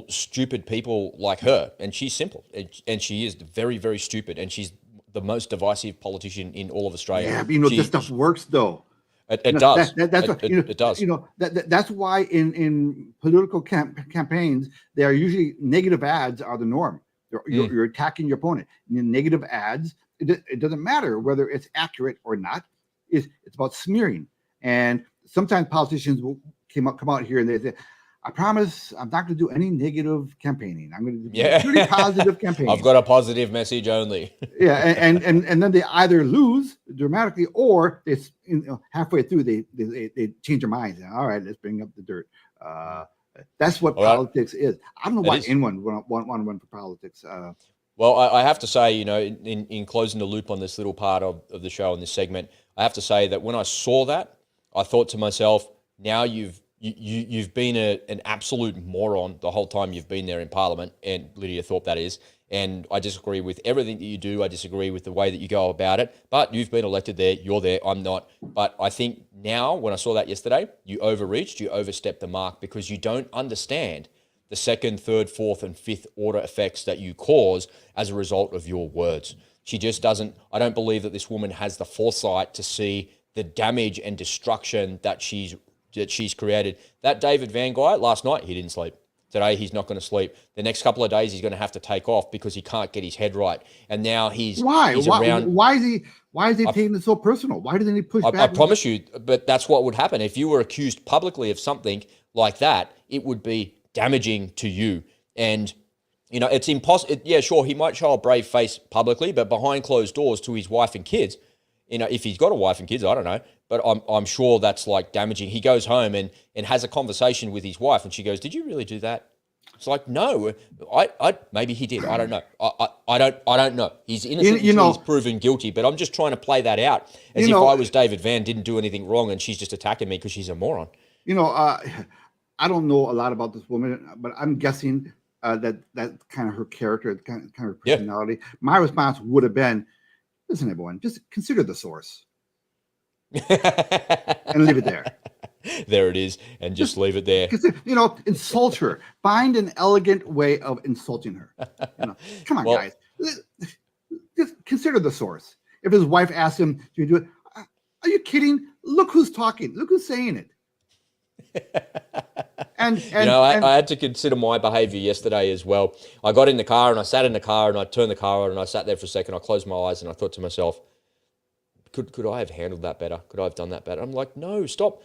[SPEAKER 1] stupid people like her, and she's simple, and she is very, very stupid, and she's the most divisive politician in all of Australia.
[SPEAKER 2] Yeah, but this stuff works though.
[SPEAKER 1] It does.
[SPEAKER 2] It does. That's why in political campaigns, they are usually negative ads are the norm. You're attacking your opponent. Negative ads. It doesn't matter whether it's accurate or not. It's about smearing. And sometimes politicians will come out here and they say, I promise I'm not going to do any negative campaigning. I'm going to do pretty positive campaigning.
[SPEAKER 1] I've got a positive message only.
[SPEAKER 2] Yeah, and then they either lose dramatically or they halfway through they change their minds. All right, let's bring up the dirt. That's what politics is. I don't know why anyone want to run for politics.
[SPEAKER 1] Well, I have to say, in closing the loop on this little part of the show, in this segment, I have to say that when I saw that, I thought to myself, now you've been an absolute moron the whole time you've been there in Parliament, and Lidia Thorp, that is, and I disagree with everything that you do. I disagree with the way that you go about it, but you've been elected there, you're there, I'm not. But I think now, when I saw that yesterday, you overreached, you overstepped the mark, because you don't understand the second, third, fourth, and fifth order effects that you cause as a result of your words. She just doesn't, I don't believe that this woman has the foresight to see the damage and destruction that she's created. That David Van guy, last night, he didn't sleep. Today, he's not going to sleep. The next couple of days, he's going to have to take off because he can't get his head right. And now he's around.
[SPEAKER 2] Why is he taking it so personal? Why doesn't he push back?
[SPEAKER 1] I promise you, but that's what would happen. If you were accused publicly of something like that, it would be damaging to you. And, it's impossible. Yeah, sure, he might show a brave face publicly, but behind closed doors to his wife and kids, if he's got a wife and kids, I don't know, but I'm sure that's like damaging. He goes home and has a conversation with his wife, and she goes, "Did you really do that?" It's like, no, I maybe he did. I don't know. I don't know. He's innocent until he's proven guilty, but I'm just trying to play that out as if I was David Van, didn't do anything wrong, and she's just attacking me because she's a moron.
[SPEAKER 2] I don't know a lot about this woman, but I'm guessing that kind of her character, kind of her personality. Yeah. My response would have been, listen, everyone, just consider the source and leave it there.
[SPEAKER 1] There it is, and just leave it there.
[SPEAKER 2] Insult her. Find an elegant way of insulting her. Come on, guys. Just consider the source. If his wife asks him, "Do you do it?" Are you kidding? Look who's talking. Look who's saying it. And
[SPEAKER 1] I had to consider my behavior yesterday as well. I got in the car and I sat in the car and I turned the car on and I sat there for a second. I closed my eyes and I thought to myself, could I have handled that better? Could I have done that better? I'm like, no, stop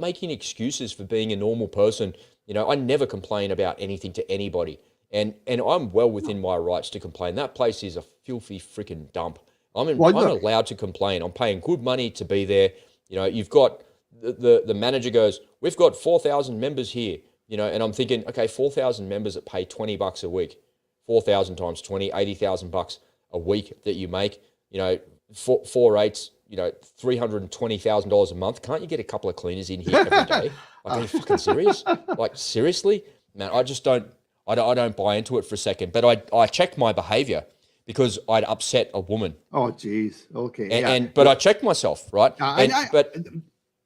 [SPEAKER 1] making excuses for being a normal person. I never complain about anything to anybody. And I'm well within my rights to complain. That place is a filthy freaking dump. I'm allowed to complain. I'm paying good money to be there. You've got the manager goes, we've got 4,000 members here, and I'm thinking, okay, 4,000 members that pay $20 a week, 4,000 times 20, $80,000 a week that you make, 4/8, $320,000 a month. Can't you get a couple of cleaners in here every day? Like, are you fucking serious? Like, seriously? Man, I just don't buy into it for a second. But I checked my behavior because I'd upset a woman.
[SPEAKER 2] Oh, geez. Okay.
[SPEAKER 1] But I checked myself, right?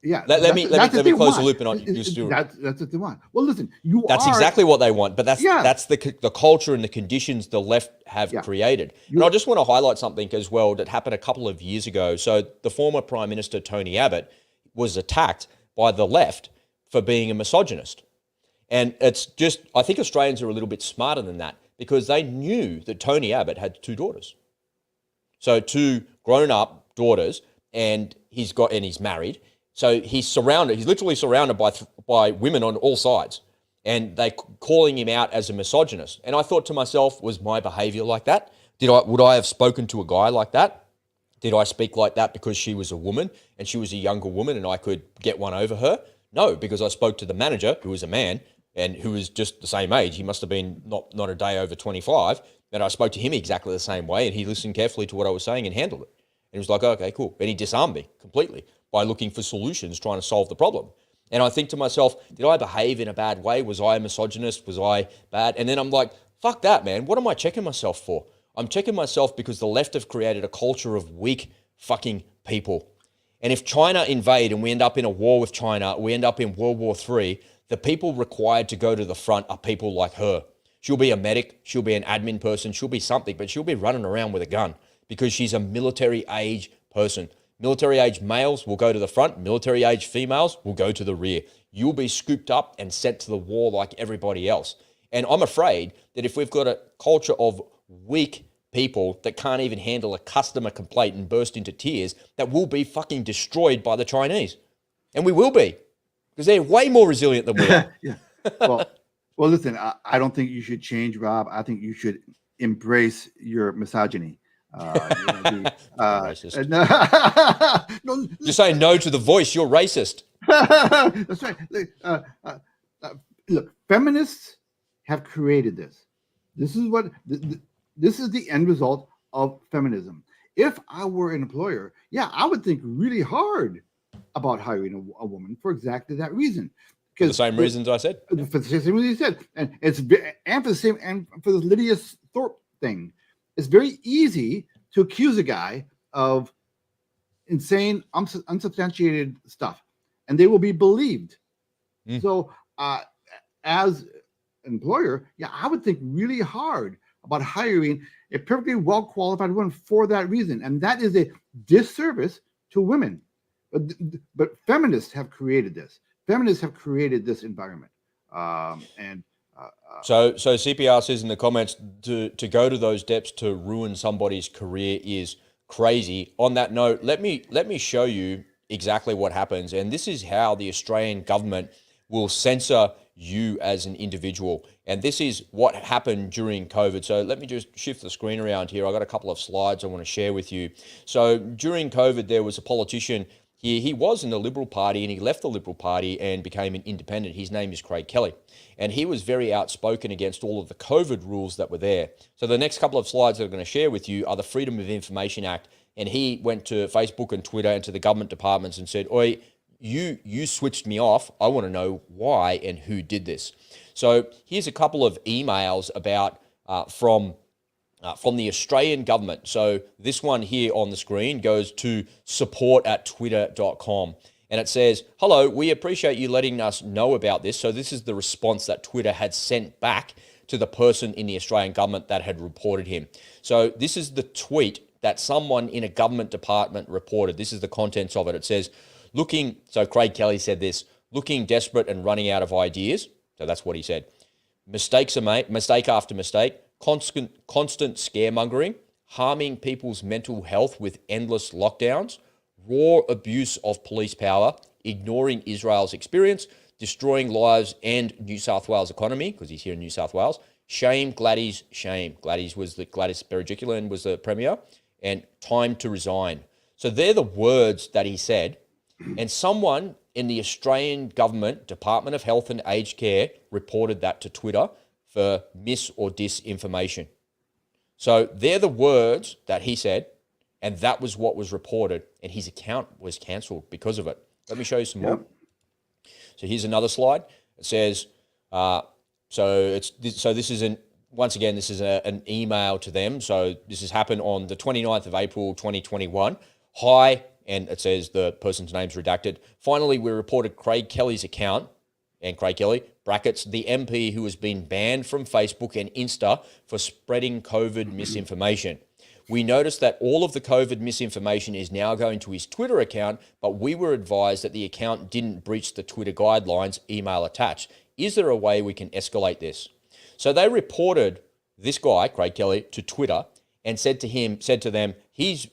[SPEAKER 2] Yeah.
[SPEAKER 1] Let me close the loop and you still.
[SPEAKER 2] That's what they want. Well, listen,
[SPEAKER 1] That's exactly what they want, but that's the culture and the conditions the left have created. And I just want to highlight something as well that happened a couple of years ago. So the former Prime Minister, Tony Abbott, was attacked by the left for being a misogynist. And it's just, I think Australians are a little bit smarter than that because they knew that Tony Abbott had 2 daughters. So 2 grown-up daughters, and he's married. So he's literally surrounded by women on all sides, and they calling him out as a misogynist. And I thought to myself, was my behavior like that? Would I have spoken to a guy like that? Did I speak like that because she was a woman and she was a younger woman and I could get one over her? No, because I spoke to the manager, who was a man and who was just the same age. He must have been not a day over 25. And I spoke to him exactly the same way, and he listened carefully to what I was saying and handled it. And he was like, okay, cool. And he disarmed me completely by looking for solutions, trying to solve the problem. And I think to myself, did I behave in a bad way? Was I a misogynist? Was I bad? And then I'm like, fuck that, man. What am I checking myself for? I'm checking myself because the left have created a culture of weak fucking people. And if China invade and we end up in a war with China, we end up in World War III, the people required to go to the front are people like her. She'll be a medic, she'll be an admin person, she'll be something, but she'll be running around with a gun because she's a military age person. Military age males will go to the front, military age females will go to the rear. You'll be scooped up and sent to the war like everybody else. And I'm afraid that if we've got a culture of weak people that can't even handle a customer complaint and burst into tears, that will be fucking destroyed by the Chinese. And we will be, because they're way more resilient than we are.
[SPEAKER 2] Yeah. Well, listen, I don't think you should change, Rob. I think you should embrace your misogyny.
[SPEAKER 1] Racist.
[SPEAKER 2] No,
[SPEAKER 1] You're saying no to the voice, you're racist.
[SPEAKER 2] that's right. Look, feminists have created this. This is what this is the end result of feminism. If I were an employer, yeah, I would think really hard about hiring a woman for exactly that reason.
[SPEAKER 1] For the same reasons I said.
[SPEAKER 2] For the same reason you said, and for the Lidia Thorp thing, it's very easy to accuse a guy of insane, unsubstantiated stuff, and they will be believed. So, as an employer, yeah, I would think really hard about hiring a perfectly well-qualified woman for that reason, and that is a disservice to women. But feminists have created this. Feminists have created this environment,
[SPEAKER 1] So CPR says in the comments to go to those depths to ruin somebody's career is crazy. On that note, let me show you exactly what happens, and this is how the Australian government will censor you as an individual. And this is what happened during COVID. So let me just shift the screen around here. I got a couple of slides I want to share with you. So during COVID, there was a politician. He was in the Liberal Party and he left the Liberal Party and became an independent. His name is Craig Kelly. And he was very outspoken against all of the COVID rules that were there. So the next couple of slides that I'm going to share with you are the Freedom of Information Act. And he went to Facebook and Twitter and to the government departments and said, "Oi, you switched me off. I want to know why and who did this." So here's a couple of emails about from the Australian government. So this one here on the screen goes to support@twitter.com. And it says, "Hello, we appreciate you letting us know about this." So this is the response that Twitter had sent back to the person in the Australian government that had reported him. So this is the tweet that someone in a government department reported. This is the contents of it. It says, so Craig Kelly said this, "Looking desperate and running out of ideas." So that's what he said. "Mistakes are made, mistake after mistake. Constant scaremongering, harming people's mental health with endless lockdowns, raw abuse of police power, ignoring Israel's experience, destroying lives and New South Wales economy," because he's here in New South Wales. "Shame, Gladys, shame." Gladys Berejiklian was the premier. And "time to resign." So they're the words that he said. And someone in the Australian government, Department of Health and Aged Care, reported that to Twitter for mis or disinformation. So they're the words that he said, and that was what was reported, and his account was cancelled because of it. Let me show you some more. So here's another slide. It says, this is once again, this is an email to them. So this has happened on the 29th of April, 2021. "Hi," and it says the person's name's redacted. "Finally, we reported Craig Kelly's account," and Craig Kelly, brackets, "the MP who has been banned from Facebook and Insta for spreading COVID misinformation. We noticed that all of the COVID misinformation is now going to his Twitter account, but we were advised that the account didn't breach the Twitter guidelines, email attached. Is there a way we can escalate this?" So they reported this guy, Craig Kelly, to Twitter and said to them, he's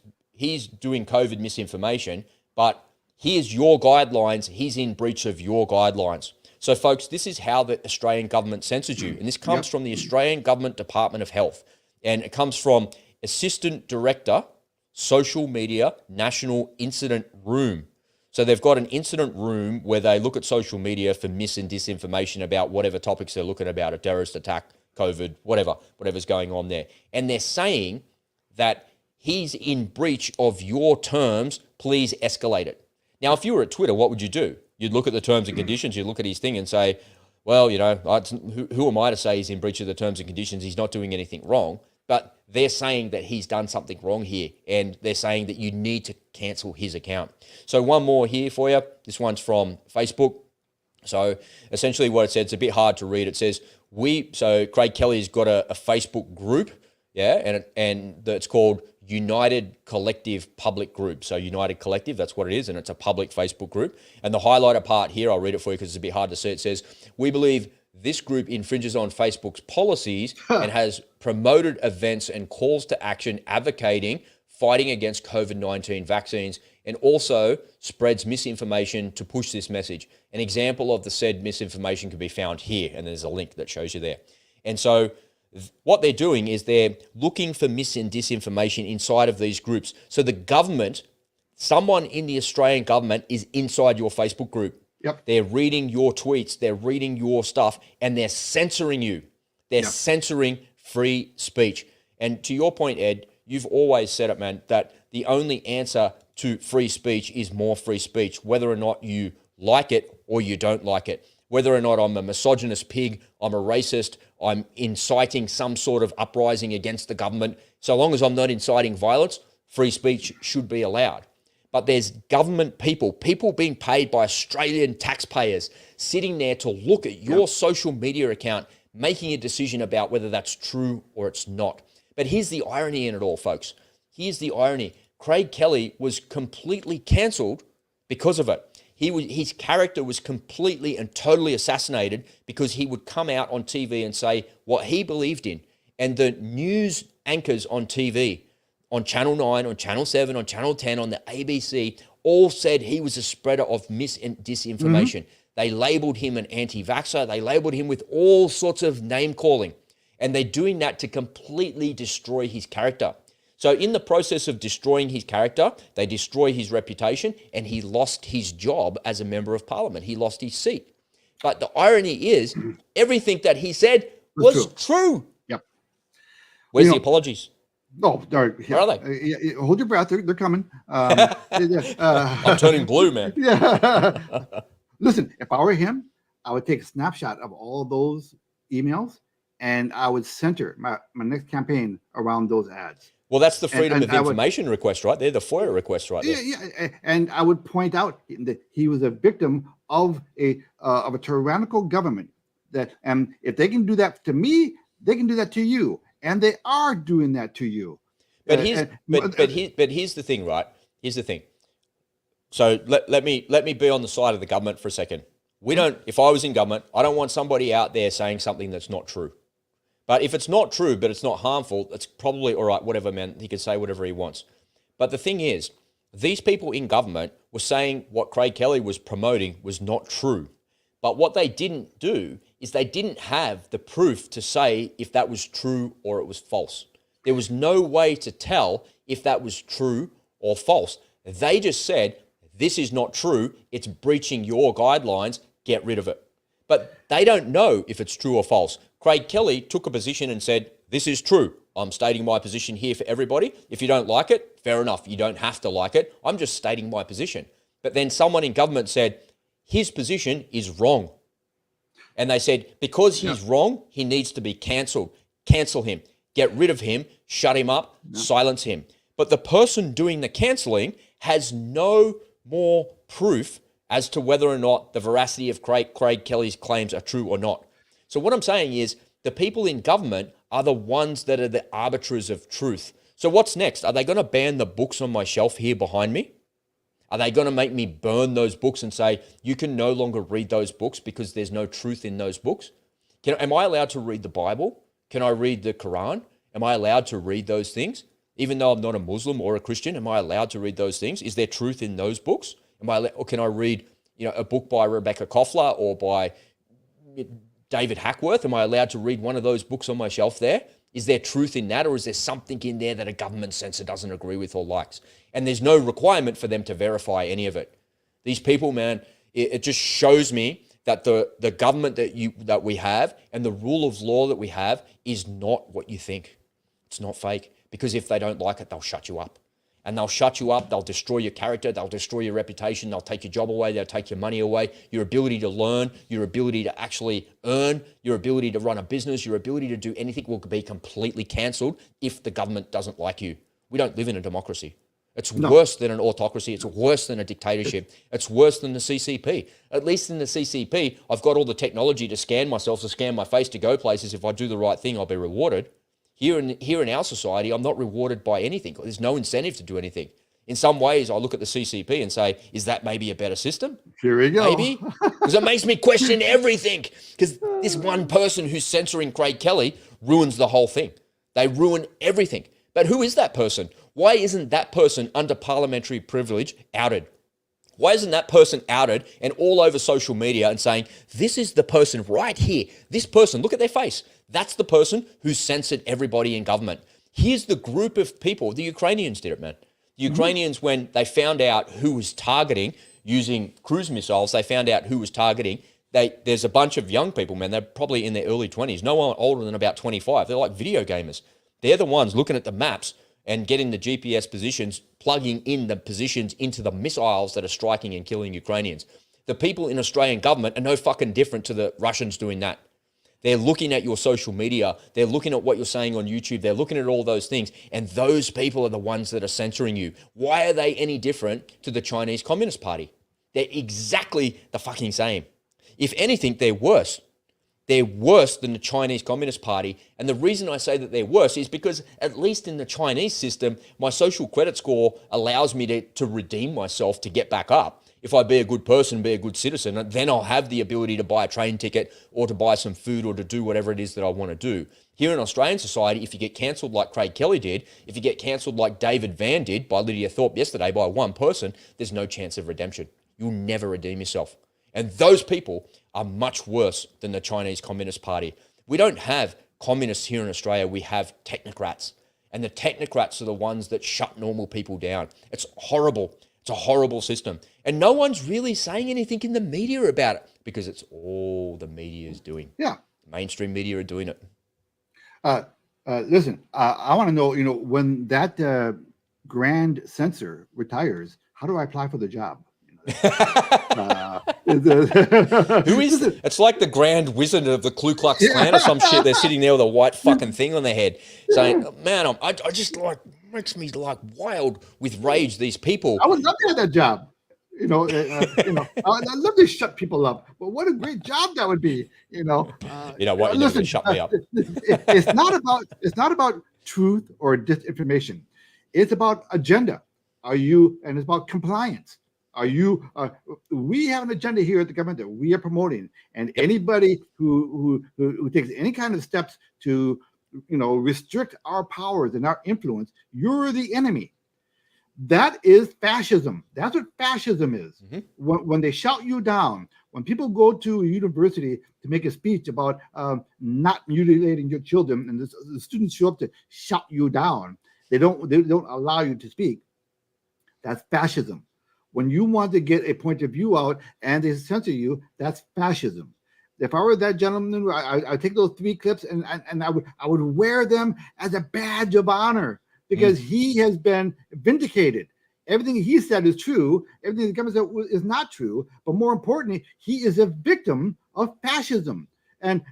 [SPEAKER 1] doing COVID misinformation, but here's your guidelines. He's in breach of your guidelines. So folks, this is how the Australian government censors you. And this comes from the Australian Government Department of Health. And it comes from Assistant Director. Social Media National Incident Room. So they've got an incident room where they look at social media for mis and disinformation about whatever topics they're looking about, a terrorist attack, COVID, whatever's going on there. And they're saying that he's in breach of your terms, please escalate it. Now, if you were at Twitter, what would you do? You'd look at the terms and conditions, you'd look at his thing and say, well, you know, who am I to say he's in breach of the terms and conditions? He's not doing anything wrong. But they're saying that he's done something wrong here, and they're saying that you need to cancel his account. So one more here for you. This one's from Facebook. So essentially what it said, it's a bit hard to read. It says, so Craig Kelly's got a Facebook group, yeah, and it's called United Collective Public Group. So United Collective, that's what it is, and it's a public Facebook group. And the highlighter part here, I'll read it for you because it's a bit hard to see. It says, we believe this group infringes on Facebook's policies and has promoted events and calls to action advocating fighting against COVID-19 vaccines, and also spreads misinformation to push this message. An example of the said misinformation can be found here, and there's a link that shows you there. And so what they're doing is they're looking for mis and disinformation inside of these groups. So the government, someone in the Australian government is inside your Facebook group.
[SPEAKER 2] Yep.
[SPEAKER 1] They're reading your tweets, they're reading your stuff, and they're censoring you. They're censoring free speech. And to your point, Ed, you've always said it, man, that the only answer to free speech is more free speech, whether or not you like it or you don't like it. Whether or not I'm a misogynist pig, I'm a racist, I'm inciting some sort of uprising against the government, so long as I'm not inciting violence, free speech should be allowed. But there's government people being paid by Australian taxpayers, sitting there to look at your social media account, making a decision about whether that's true or it's not. But here's the irony in it all, folks. Here's the irony. Craig Kelly was completely cancelled because of it. His character was completely and totally assassinated because he would come out on TV and say what he believed in. And the news anchors on TV, on Channel 9, on Channel 7, on Channel 10, on the ABC, all said he was a spreader of mis and disinformation. They labelled him an anti-vaxxer. They labelled him with all sorts of name-calling. And they're doing that to completely destroy his character. So in the process of destroying his character, they destroy his reputation, and he lost his job as a member of parliament. He lost his seat. But the irony is, everything that he said was true.
[SPEAKER 2] Yep.
[SPEAKER 1] Where's the apologies?
[SPEAKER 2] Oh,
[SPEAKER 1] Where are they?
[SPEAKER 2] Hold your breath. They're coming.
[SPEAKER 1] I'm turning blue, man.
[SPEAKER 2] Yeah. Listen, if I were him, I would take a snapshot of all those emails, and I would center my next campaign around those ads.
[SPEAKER 1] Well, that's the freedom of information request, right? They're the FOIA request right there.
[SPEAKER 2] Yeah, and I would point out that he was a victim of a tyrannical government. That if they can do that to me, they can do that to you, and they are doing that to you.
[SPEAKER 1] But here's the thing, right? Here's the thing. So let me be on the side of the government for a second. If I was in government, I don't want somebody out there saying something that's not true. But if it's not true, but it's not harmful, it's probably all right, whatever, man. He can say whatever he wants. But the thing is, these people in government were saying what Craig Kelly was promoting was not true. But what they didn't do is they didn't have the proof to say if that was true or it was false. There was no way to tell if that was true or false. They just said, this is not true, it's breaching your guidelines, get rid of it. But they don't know if it's true or false. Craig Kelly took a position and said, this is true. I'm stating my position here for everybody. If you don't like it, fair enough. You don't have to like it. I'm just stating my position. But then someone in government said, his position is wrong. And they said, because he's wrong, he needs to be cancelled. Cancel him. Get rid of him. Shut him up. Silence him. But the person doing the cancelling has no more proof as to whether or not the veracity of Craig Kelly's claims are true or not. So what I'm saying is the people in government are the ones that are the arbiters of truth. So what's next? Are they going to ban the books on my shelf here behind me? Are they going to make me burn those books and say, you can no longer read those books because there's no truth in those books? Am I allowed to read the Bible? Can I read the Quran? Am I allowed to read those things? Even though I'm not a Muslim or a Christian, am I allowed to read those things? Is there truth in those books? Or can I read, a book by Rebecca Koffler or by David Hackworth? Am I allowed to read one of those books on my shelf there? Is there truth in that, or is there something in there that a government censor doesn't agree with or likes? And there's no requirement for them to verify any of it. These people, man, it just shows me that the government that we have and the rule of law that we have is not what you think. It's not fake, because if they don't like it, they'll shut you up. And they'll shut you up, they'll destroy your character, they'll destroy your reputation, they'll take your job away, they'll take your money away, your ability to learn, your ability to actually earn, your ability to run a business, your ability to do anything will be completely cancelled if the government doesn't like you. We don't live in a democracy. It's worse than an autocracy. It's worse than a dictatorship. It's worse than the CCP. At least in the CCP, I've got all the technology to scan myself, to scan my face, to go places. If I do the right thing, I'll be rewarded. Here in our society, I'm not rewarded by anything. There's no incentive to do anything. In some ways, I look at the CCP and say, is that maybe a better system?
[SPEAKER 2] Here we go.
[SPEAKER 1] Maybe. Because it makes me question everything. Because this one person who's censoring Craig Kelly ruins the whole thing. They ruin everything. But who is that person? Why isn't that person under parliamentary privilege outed? Why isn't that person outed and all over social media and saying, this is the person right here. This person, look at their face. That's the person who censored everybody in government. Here's the group of people. The Ukrainians did it, man. The Ukrainians, when they found out who was targeting using cruise missiles, they found out who was targeting. There's a bunch of young people, man. They're probably in their early 20s. No one older than about 25. They're like video gamers. They're the ones looking at the maps and getting the GPS positions, plugging in the positions into the missiles that are striking and killing Ukrainians. The people in Australian government are no fucking different to the Russians doing that. They're looking at your social media. They're looking at what you're saying on YouTube. They're looking at all those things. And those people are the ones that are censoring you. Why are they any different to the Chinese Communist Party? They're exactly the fucking same. If anything, they're worse. They're worse than the Chinese Communist Party. And the reason I say that they're worse is because, at least in the Chinese system, my social credit score allows me to redeem myself, to get back up. If I be a good person, be a good citizen, then I'll have the ability to buy a train ticket or to buy some food or to do whatever it is that I want to do. Here in Australian society, if you get cancelled like Craig Kelly did, if you get cancelled like David Van did by Lidia Thorp yesterday by one person, there's no chance of redemption. You'll never redeem yourself. And those people are much worse than the Chinese Communist Party. We don't have communists here in Australia. We have technocrats. And the technocrats are the ones that shut normal people down. It's horrible. It's a horrible system. And no one's really saying anything in the media about it because it's all the media is doing.
[SPEAKER 2] Yeah.
[SPEAKER 1] Mainstream media are doing it.
[SPEAKER 2] Listen, I want to know, when that grand censor retires, how do I apply for the job?
[SPEAKER 1] Who is it? It's like the Grand Wizard of the Ku Klux Klan or some shit. They're sitting there with a white fucking thing on their head saying, man, I just like, makes me like wild with rage, these people.
[SPEAKER 2] I would love to have that job. I'd love to shut people up. But what a great job that would be.
[SPEAKER 1] You know what? You're never gonna shut me up.
[SPEAKER 2] It's not about truth or disinformation. It's about agenda. And it's about compliance. We have an agenda here at the government that we are promoting, and anybody who takes any kind of steps to restrict our powers and our influence, you're the enemy. That is fascism. That's what fascism is. Mm-hmm. When they shout you down, when people go to a university to make a speech about not mutilating your children, and the students show up to shout you down, they don't allow you to speak. That's fascism. When you want to get a point of view out and they censor you, that's fascism. If I were that gentleman, I'd take those 3 clips and I would wear them as a badge of honor, because he has been vindicated. Everything he said is true. Everything the government said is not true. But more importantly, he is a victim of fascism, and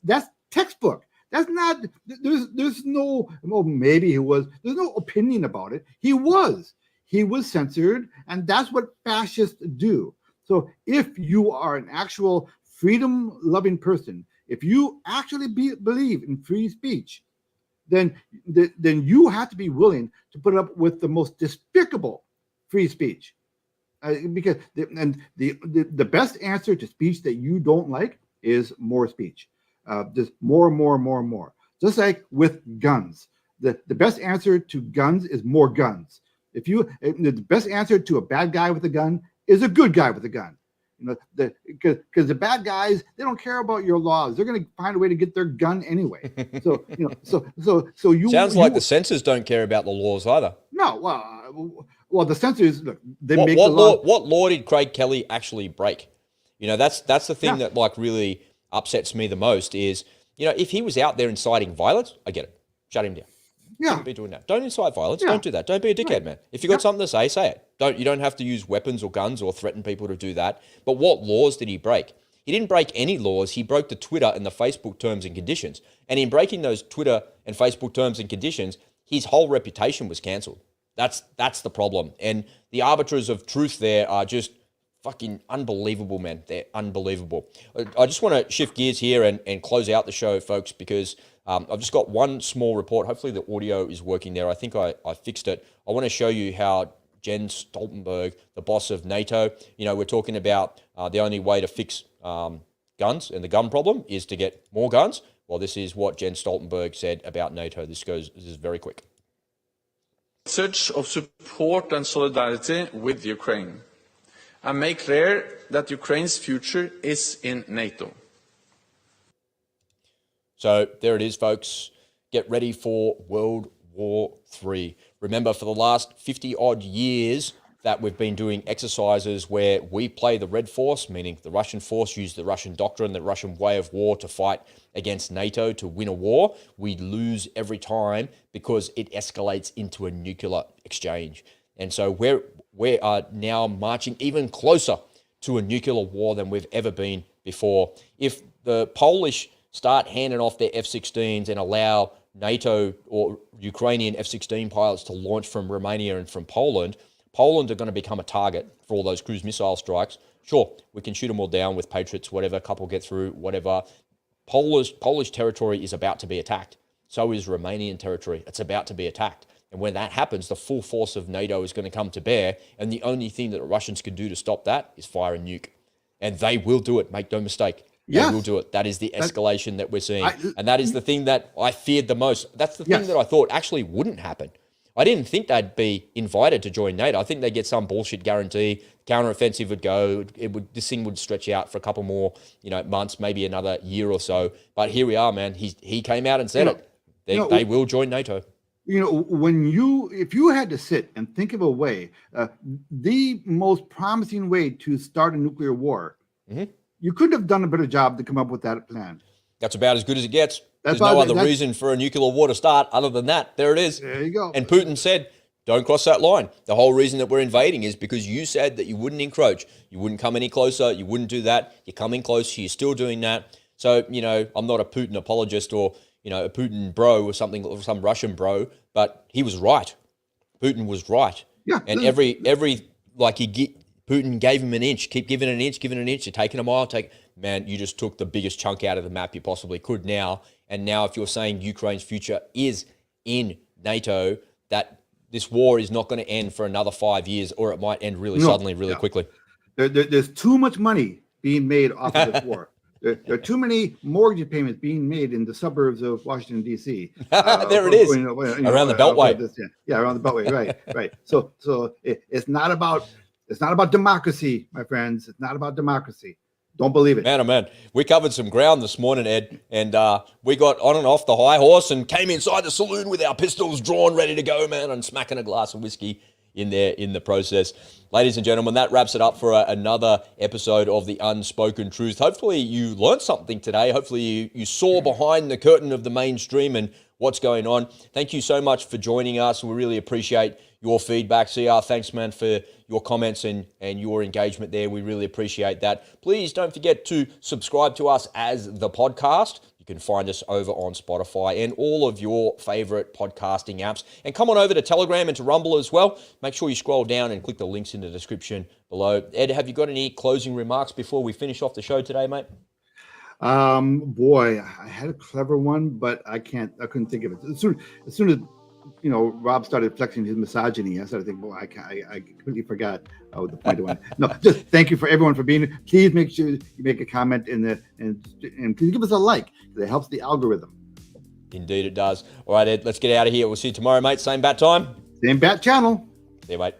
[SPEAKER 2] that's textbook. That's not. There's no. Well, maybe he was. There's no opinion about it. He was. He was censored, and that's what fascists do. So if you are an actual freedom-loving person, if you actually believe in free speech, then you have to be willing to put up with the most despicable free speech, because the best answer to speech that you don't like is more speech, just more. Just like with guns, the best answer to guns is more guns. The best answer to a bad guy with a gun is a good guy with a gun. because the bad guys, they don't care about your laws. They're going to find a way to get their gun anyway. So you
[SPEAKER 1] Sounds like the censors don't care about the laws either.
[SPEAKER 2] No, well, the censors, look, they make
[SPEAKER 1] What
[SPEAKER 2] the law.
[SPEAKER 1] what law did Craig Kelly actually break? That's the thing that like really upsets me the most is, if he was out there inciting violence, I get it. Shut him down.
[SPEAKER 2] Yeah.
[SPEAKER 1] Shouldn't be doing that. Don't incite violence.
[SPEAKER 2] Yeah.
[SPEAKER 1] Don't do that. Don't be a dickhead, man. If you got something to say it. You don't have to use weapons or guns or threaten people to do that. But what laws did he break? He didn't break any laws. He broke the Twitter and the Facebook terms and conditions. And in breaking those Twitter and Facebook terms and conditions, his whole reputation was cancelled. That's the problem. And the arbiters of truth there are just fucking unbelievable, man. They're unbelievable. I just want to shift gears here and close out the show, folks, because I've just got one small report. Hopefully the audio is working there. I think I fixed it. I want to show you how Jens Stoltenberg, the boss of NATO, we're talking about the only way to fix guns and the gun problem is to get more guns. Well, this is what Jens Stoltenberg said about NATO. This is very quick.
[SPEAKER 6] Message of support and solidarity with Ukraine, and make clear that Ukraine's future is in NATO.
[SPEAKER 1] So there it is, folks. Get ready for World War III. Remember, for the last 50-odd years that we've been doing exercises where we play the Red Force, meaning the Russian force use the Russian doctrine, the Russian way of war to fight against NATO to win a war. We lose every time because it escalates into a nuclear exchange. And so we are now marching even closer to a nuclear war than we've ever been before. If the Polish start handing off their F-16s and allow NATO or Ukrainian F-16 pilots to launch from Romania and from Poland are going to become a target for all those cruise missile strikes. Sure, we can shoot them all down with Patriots, whatever, a couple get through, whatever. Polish territory is about to be attacked. So is Romanian territory. It's about to be attacked. And when that happens, the full force of NATO is going to come to bear. And the only thing that the Russians can do to stop that is fire a nuke. And they will do it, make no mistake. They will do it. That is the escalation that we're seeing. And that is the thing that I feared the most. That's the thing that I thought actually wouldn't happen. I didn't think they'd be invited to join NATO. I think they'd get some bullshit guarantee. Counteroffensive would go. This thing would stretch out for a couple more, months, maybe another year or so. But here we are, man. He came out and said it. They will join NATO.
[SPEAKER 2] If you had to sit and think of a way, the most promising way to start a nuclear war, you couldn't have done a better job to come up with that plan.
[SPEAKER 1] That's about as good as it gets. There's no other reason for a nuclear war to start other than that. There it is.
[SPEAKER 2] There you go.
[SPEAKER 1] And Putin said, don't cross that line. The whole reason that we're invading is because you said that you wouldn't encroach. You wouldn't come any closer. You wouldn't do that. You're coming closer. You're still doing that. So, I'm not a Putin apologist or, a Putin bro or something, or some Russian bro, but he was right. Putin was right.
[SPEAKER 2] Yeah.
[SPEAKER 1] And Putin gave him an inch. Keep giving an inch, You're taking a mile. Man, you just took the biggest chunk out of the map you possibly could now. And now if you're saying Ukraine's future is in NATO, that this war is not going to end for another 5 years, or it might end really suddenly, really quickly.
[SPEAKER 2] There's too much money being made off of this war. There are too many mortgage payments being made in the suburbs of Washington, D.C.
[SPEAKER 1] There it is. Around the Beltway.
[SPEAKER 2] Around the Beltway. Right. So it's not about democracy, my friends. It's not about democracy. Don't believe it.
[SPEAKER 1] Man, oh man. We covered some ground this morning, Ed, and we got on and off the high horse and came inside the saloon with our pistols drawn, ready to go, man, and smacking a glass of whiskey in there in the process. Ladies and gentlemen, that wraps it up for another episode of The Unspoken Truth. Hopefully you learned something today. Hopefully you saw behind the curtain of the mainstream and what's going on. Thank you so much for joining us. We really appreciate your feedback. CR, thanks, man, for your comments and your engagement there. We really appreciate that. Please don't forget to subscribe to us as the podcast. You can find us over on Spotify and all of your favorite podcasting apps. And come on over to Telegram and to Rumble as well. Make sure you scroll down and click the links in the description below. Ed, have you got any closing remarks before we finish off the show today, mate?
[SPEAKER 2] Boy, I had a clever one, but I couldn't think of it. As soon as Rob started flexing his misogyny, I started thinking, boy, I completely forgot the point I wanted. No, just thank you for everyone for being here. Please make sure you make a comment and please give us a like, because it helps the algorithm.
[SPEAKER 1] Indeed it does. All right, Ed, let's get out of here. We'll see you tomorrow, mate. Same bat time.
[SPEAKER 2] Same bat channel.
[SPEAKER 1] See you, mate.